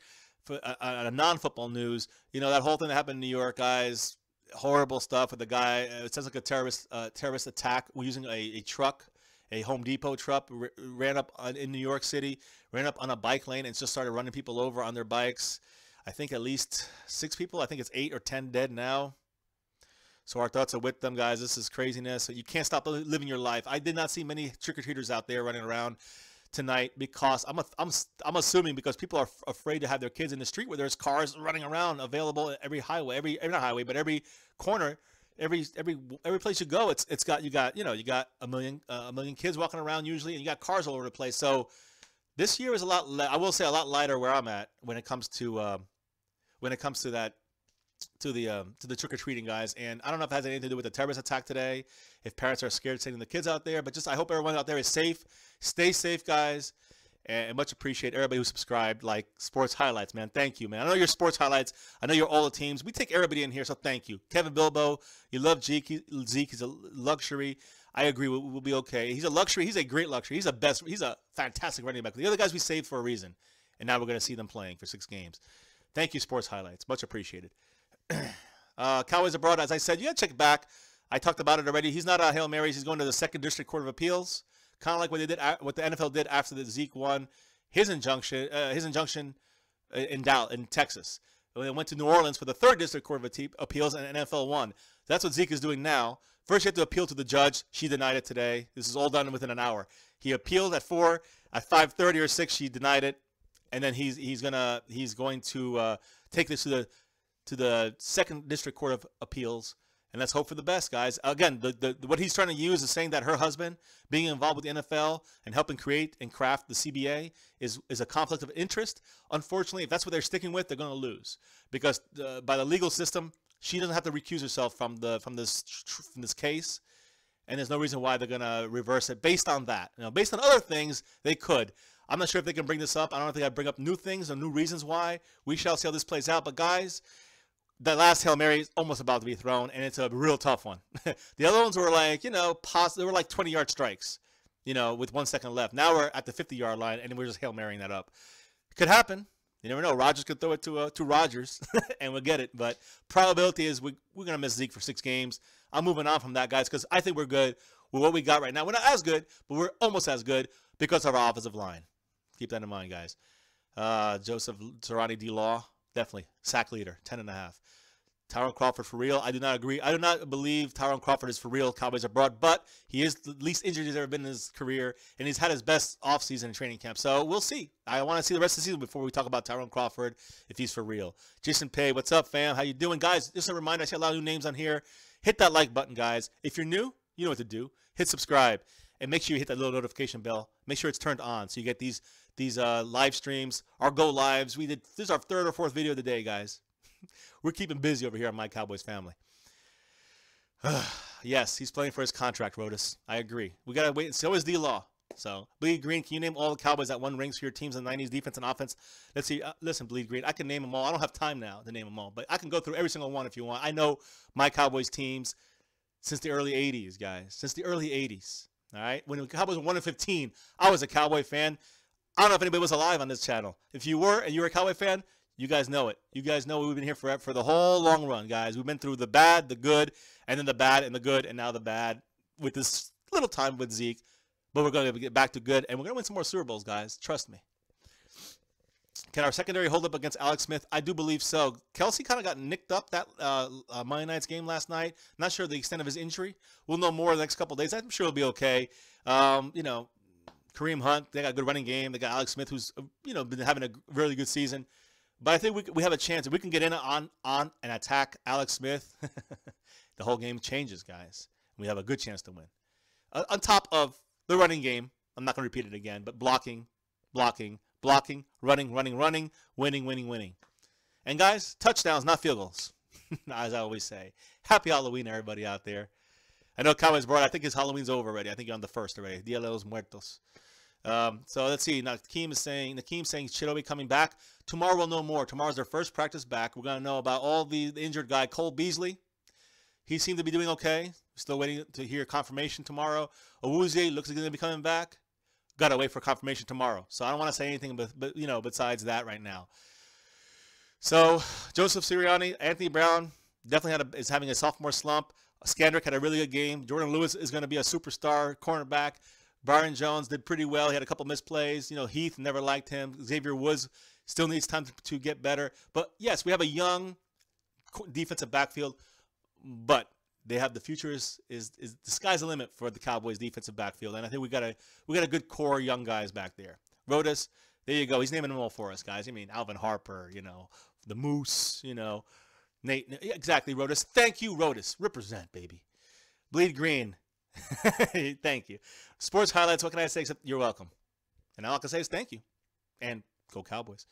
on a non-football news, that whole thing that happened in New York, guys, horrible stuff with the guy. It sounds like a terrorist attack. We're using a truck. A Home Depot truck ran up in New York City, ran up on a bike lane and just started running people over on their bikes. I think at least 6 people. I think it's 8 or 10 dead now. So our thoughts are with them, guys. This is craziness. You can't stop living your life. I did not see many trick-or-treaters out there running around tonight because I'm assuming because people are afraid to have their kids in the street where there's cars running around available at every highway, not highway, but every corner. Every place you go, you got a million kids walking around usually, and you got cars all over the place. So this year is I will say a lot lighter where I'm at when it comes to the trick or treating, guys. And I don't know if it has anything to do with the terrorist attack today, if parents are scared sending the kids out there, but just I hope everyone out there is safe. Stay safe, guys. And much appreciate everybody who subscribed, like Sports Highlights, man. Thank you, man. I know you're Sports Highlights. I know you're all the teams. We take everybody in here, so thank you. Kevin Bilbo, you love Zeke. He's a luxury. I agree. We'll be okay. He's a luxury. He's a great luxury. He's a fantastic running back. The other guys we saved for a reason, and now we're going to see them playing for 6 games. Thank you, Sports Highlights. Much appreciated. Cowboys Abroad, as I said, you got to check back. I talked about it already. He's not a Hail Marys. He's going to the 2nd District Court of Appeals. Kind of like what the NFL did after the Zeke won. His injunction in Texas. They went to New Orleans for the 3rd District Court of Appeals and NFL won. That's what Zeke is doing now. First, you have to appeal to the judge. She denied it today. This is all done within an hour. He appealed at 4. At 5:30 or 6, she denied it, and then he's going to take this to the 2nd District Court of Appeals. And let's hope for the best, guys. Again, what he's trying to use is saying that her husband being involved with the NFL and helping create and craft the CBA is a conflict of interest. Unfortunately, if that's what they're sticking with, they're going to lose because by the legal system, she doesn't have to recuse herself from this case, and there's no reason why they're going to reverse it based on that. Based on other things, they could. I'm not sure if they can bring this up. I don't think I bring up new things or new reasons why. We shall see how this plays out. But guys, that last Hail Mary is almost about to be thrown, and it's a real tough one. The other ones were like, they were like 20-yard strikes, with 1 second left. Now we're at the 50-yard line, and we're just Hail Marying that up. It could happen. You never know. Rodgers could throw it to Rodgers, and we'll get it. But probability is we're going to miss Zeke for 6 games. I'm moving on from that, guys, because I think we're good with what we got right now. We're not as good, but we're almost as good because of our offensive line. Keep that in mind, guys. Joseph Serrani D-Law, definitely. Sack leader, 10.5. Tyron Crawford for real. I do not agree. I do not believe Tyron Crawford is for real. Cowboys are broad, but he is the least injured he's ever been in his career, and he's had his best offseason in training camp. So we'll see. I want to see the rest of the season before we talk about Tyron Crawford if he's for real. Jason Pay, what's up, fam? How you doing, guys? Just a reminder, I see a lot of new names on here. Hit that like button, guys. If you're new, you know what to do. Hit subscribe, and make sure you hit that little notification bell. Make sure it's turned on so you get these live streams, our go lives. This is our 3rd or 4th video of the day, guys. We're keeping busy over here on My Cowboys Family. Yes, he's playing for his contract, Rodas. I agree. We got to wait. So is D-Law. So, Bleed Green, can you name all the Cowboys that won rings for your teams in the 90s, defense and offense? Let's see. Listen, Bleed Green, I can name them all. I don't have time now to name them all, but I can go through every single one if you want. I know my Cowboys teams since the early 80s, guys. Since the early 80s. All right? When the Cowboys were 1-15, I was a Cowboy fan. I don't know if anybody was alive on this channel. If you were and you were a Cowboy fan, you guys know it. You guys know we've been here for the whole long run, guys. We've been through the bad, the good, and then the bad and the good, and now the bad with this little time with Zeke. But we're going to get back to good, and we're going to win some more Super Bowls, guys. Trust me. Can our secondary hold up against Alex Smith? I do believe so. Kelsey kind of got nicked up that Monday night's game last night. Not sure the extent of his injury. We'll know more the next couple of days. I'm sure he'll be okay. Kareem Hunt, they got a good running game. They got Alex Smith, who's been having a really good season. But I think we have a chance. If we can get in on and attack Alex Smith, the whole game changes, guys. We have a good chance to win. On top of the running game, I'm not going to repeat it again, but blocking, running, winning. And, guys, touchdowns, not field goals, as I always say. Happy Halloween, everybody out there. I know Cowboys brought, I think his Halloween's over already. I think you're on the 1st already. Dia de los Muertos. So let's see. Now, Nakeem's saying Chidobe coming back. Tomorrow we'll know more. Tomorrow's their first practice back. We're going to know about all the injured guy, Cole Beasley. He seemed to be doing okay. Still waiting to hear confirmation tomorrow. Owuzie looks like he's going to be coming back. Got to wait for confirmation tomorrow. So I don't want to say anything but besides that right now. So Joseph Sirianni, Anthony Brown definitely is having a sophomore slump. Skandrick had a really good game. Jordan Lewis is going to be a superstar cornerback. Byron Jones did pretty well. He had a couple misplays. Heath never liked him. Xavier Woods still needs time to get better. But, yes, we have a young defensive backfield, but they have the future is the sky's the limit for the Cowboys defensive backfield. And I think we got a good core of young guys back there. Rodas, there you go. He's naming them all for us, guys. I mean, Alvin Harper, the Moose, Nate. Exactly, Rodas. Thank you, Rodas. Represent, baby. Bleed Green. Thank you. Sports highlights. What can I say except you're welcome? And all I can say is thank you. And go Cowboys.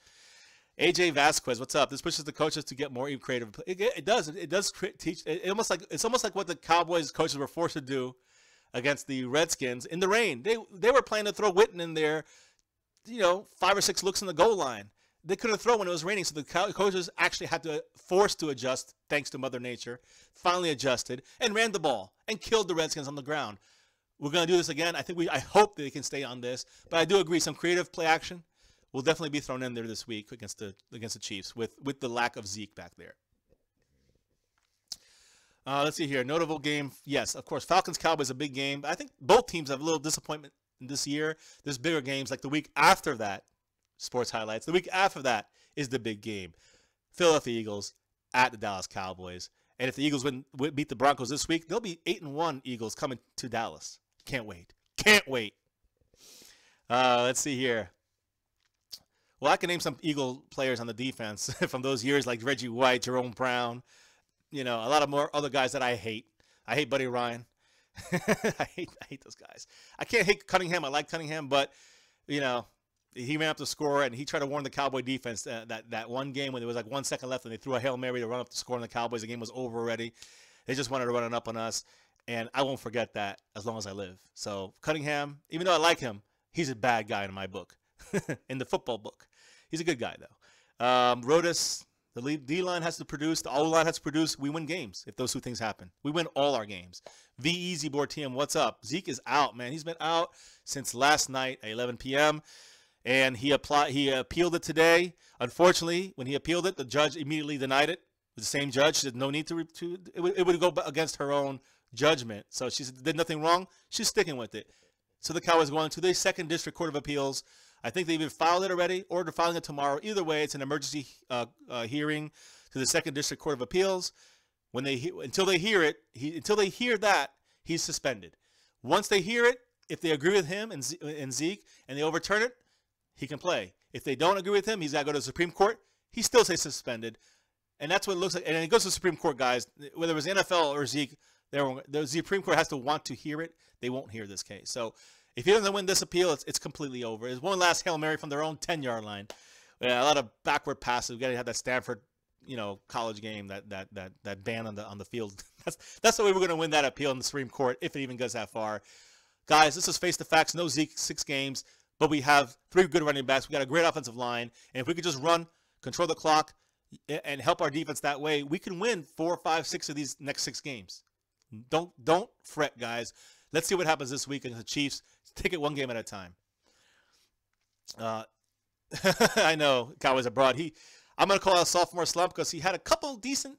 AJ Vasquez, what's up? This pushes the coaches to get more creative. It does. It does teach. It's almost like what the Cowboys coaches were forced to do against the Redskins in the rain. They were planning to throw Witten in there, 5 or 6 looks in the goal line. They couldn't throw when it was raining, so the coaches actually had to force to adjust, thanks to Mother Nature. Finally adjusted and ran the ball and killed the Redskins on the ground. We're going to do this again. I hope that they can stay on this, but I do agree some creative play action will definitely be thrown in there this week against the Chiefs with the lack of Zeke back there. Let's see here. Notable game. Yes, of course, Falcons-Cowboys a big game. I think both teams have a little disappointment this year. There's bigger games like the week after that. Sports highlights. The week after that is the big game. Philadelphia Eagles at the Dallas Cowboys. And if the Eagles beat the Broncos this week, they'll be 8-1 Eagles coming to Dallas. Can't wait. Can't wait. Let's see here. Well, I can name some Eagle players on the defense from those years, like Reggie White, Jerome Brown. A lot of more other guys that I hate. I hate Buddy Ryan. I hate those guys. I can't hate Cunningham. I like Cunningham, but, he ran up the score, and he tried to warn the Cowboy defense that one game when there was like 1 second left and they threw a Hail Mary to run up the score on the Cowboys. The game was over already. They just wanted to run it up on us, and I won't forget that as long as I live. So Cunningham, even though I like him, he's a bad guy in my book, in the football book. He's a good guy, though. Rodas, the D-line has to produce. The O-line has to produce. We win games if those two things happen. We win all our games. V Easy Board TM, what's up? Zeke is out, man. He's been out since last night at 11 p.m., and he appealed it today. Unfortunately, when he appealed it, the judge immediately denied it. The same judge said no need to it would go against her own judgment. So she said did nothing wrong. She's sticking with it. So the Cowboys are going to the 2nd District Court of Appeals. I think they either filed it already or they're filing it tomorrow. Either way, it's an emergency hearing to the 2nd District Court of Appeals. Until they hear that, he's suspended. Once they hear it, if they agree with him and Zeke and they overturn it, he can play. If they don't agree with him, he's got to go to the Supreme Court. He still stays suspended. And that's what it looks like. And it goes to the Supreme Court, guys. Whether it was NFL or Zeke, the Supreme Court has to want to hear it. They won't hear this case. So if he doesn't win this appeal, it's completely over. It's one last Hail Mary from their own 10-yard line. Yeah, a lot of backward passes. We got to have that Stanford, college game, that ban on the field. That's the way we're going to win that appeal in the Supreme Court, if it even goes that far. Guys, let's just face the facts. No Zeke, 6 games. But we have 3 good running backs. We got a great offensive line. And if we could just run, control the clock, and help our defense that way, we can win 4, 5, 6 of these next 6 games. Don't fret, guys. Let's see what happens this week against the Chiefs. Take it one game at a time. I know Cowboys abroad. I'm going to call it a sophomore slump because he had a couple decent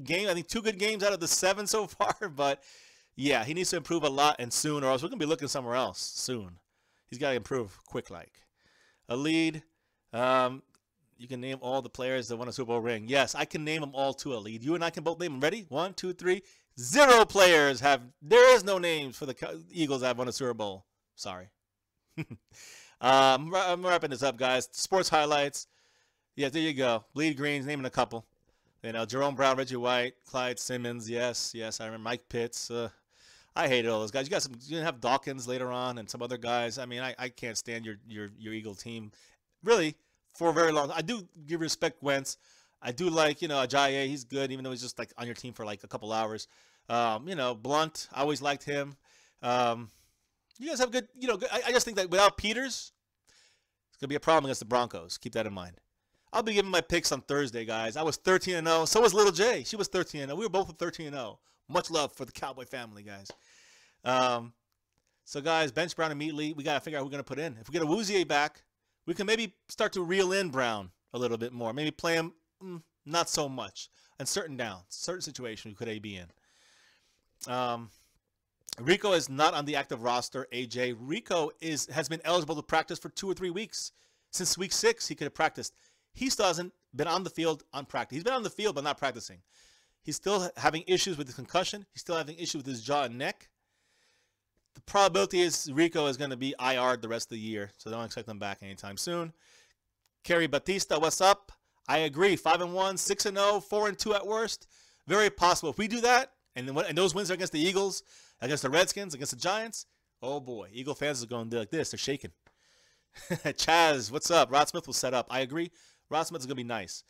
games. I think 2 good games out of the 7 so far. But, yeah, he needs to improve a lot and soon, or else we're going to be looking somewhere else soon. He's got to improve quick like. A lead. You can name all the players that won a Super Bowl ring. Yes, I can name them all to a lead. You and I can both name them. Ready? 1, 2, 3. 0 players have. There is no names for the Eagles that have won a Super Bowl. Sorry. I'm wrapping this up, guys. Sports highlights. Yeah, there you go. Bleed Greens, naming a couple. Jerome Brown, Reggie White, Clyde Simmons. Yes, I remember Mike Pitts. I hated all those guys. You didn't have Dawkins later on and some other guys. I mean, I can't stand your Eagle team, really, for a very long. I do give respect Wentz. I do like Ajayi. He's good, even though he's just like on your team for like a couple hours. Blunt. I always liked him. You guys have good. I just think that without Peters, it's gonna be a problem against the Broncos. Keep that in mind. I'll be giving my picks on Thursday, guys. I was 13-0. So was Little J. She was 13-0. We were both at 13-0. Much love for the Cowboy family, guys. So, guys, bench Brown immediately. We got to figure out who we're going to put in. If we get a Wouzier back, we can maybe start to reel in Brown a little bit more. Maybe play him not so much. And certain downs, certain situations we could be in. Rico is not on the active roster, AJ. Rico has been eligible to practice for 2 or 3 weeks. Since week 6, he could have practiced. He still hasn't been on the field on practice. He's been on the field but not practicing. He's still having issues with his concussion. He's still having issues with his jaw and neck. The probability is Rico is going to be IR'd the rest of the year, so don't expect him back anytime soon. Kerry Batista, what's up? I agree. 5-1, 6-0, 4-2 at worst. Very possible. If we do that, and those wins are against the Eagles, against the Redskins, against the Giants, oh boy, Eagle fans are going to do like this. They're shaking. Chaz, what's up? Rod Smith will set up. I agree. Rod Smith is going to be nice.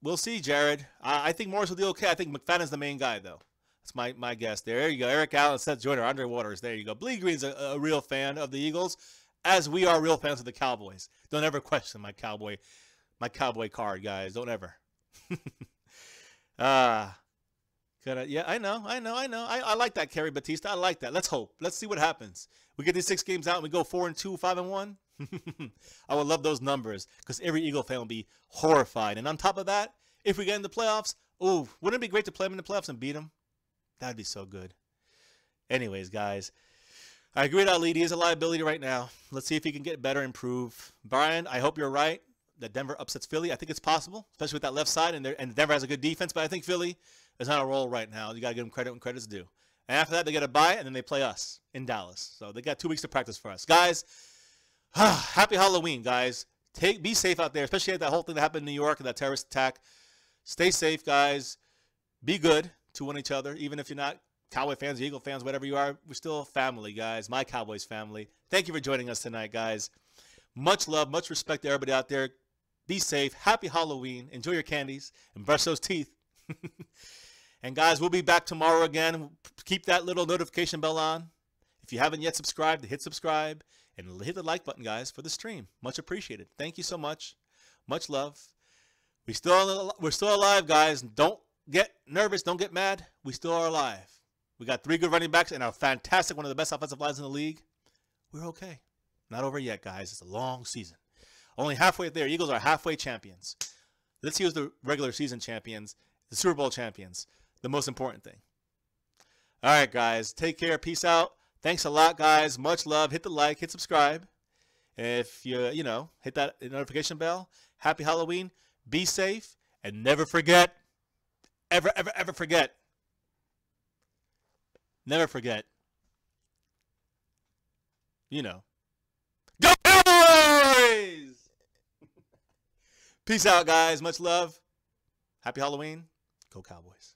We'll see, Jared. I think Morris will do okay. I think McFadden's the main guy, though. That's my guess. There you go. Eric Allen, Seth Joyner, Andre Waters. There you go. Bleed Green's a real fan of the Eagles, as we are real fans of the Cowboys. Don't ever question my Cowboy card, guys. Don't ever. Yeah, I know. I like that, Kerry Batista. I like that. Let's hope. Let's see what happens. We get these 6 games out and we go 4-2, 5-1. I would love those numbers because every Eagle fan will be horrified. And on top of that, if we get in the playoffs, wouldn't it be great to play them in the playoffs and beat them? That'd be so good. Anyways, guys, I agree with Ali. He is a liability right now. Let's see if he can get better, improve. Brian, I hope you're right that Denver upsets Philly. I think it's possible, especially with that left side, and Denver has a good defense, but I think Philly is on a roll right now. You got to give them credit when credit's due. And after that, they get a bye, and then they play us in Dallas. So they got 2 weeks to practice for us. Guys, happy Halloween, guys. Be safe out there, especially that whole thing that happened in New York and that terrorist attack. Stay safe, guys. Be good to one each other, even if you're not Cowboy fans, Eagle fans, whatever you are. We're still family, guys. My Cowboys family. Thank you for joining us tonight, guys. Much love, much respect to everybody out there. Be safe. Happy Halloween. Enjoy your candies and brush those teeth. And, guys, we'll be back tomorrow again. Keep that little notification bell on. If you haven't yet subscribed, hit subscribe. And hit the like button, guys, for the stream. Much appreciated. Thank you so much. Much love. We're still alive, guys. Don't get nervous. Don't get mad. We still are alive. We got 3 good running backs and a fantastic, one of the best offensive lines in the league. We're okay. Not over yet, guys. It's a long season. Only halfway there. Eagles are halfway champions. Let's see who's the regular season champions, the Super Bowl champions, the most important thing. All right, guys. Take care. Peace out. Thanks a lot, guys. Much love. Hit the like. Hit subscribe. If you hit that notification bell. Happy Halloween. Be safe. And never forget, ever forget, never forget, go Cowboys! Peace out, guys. Much love. Happy Halloween. Go Cowboys.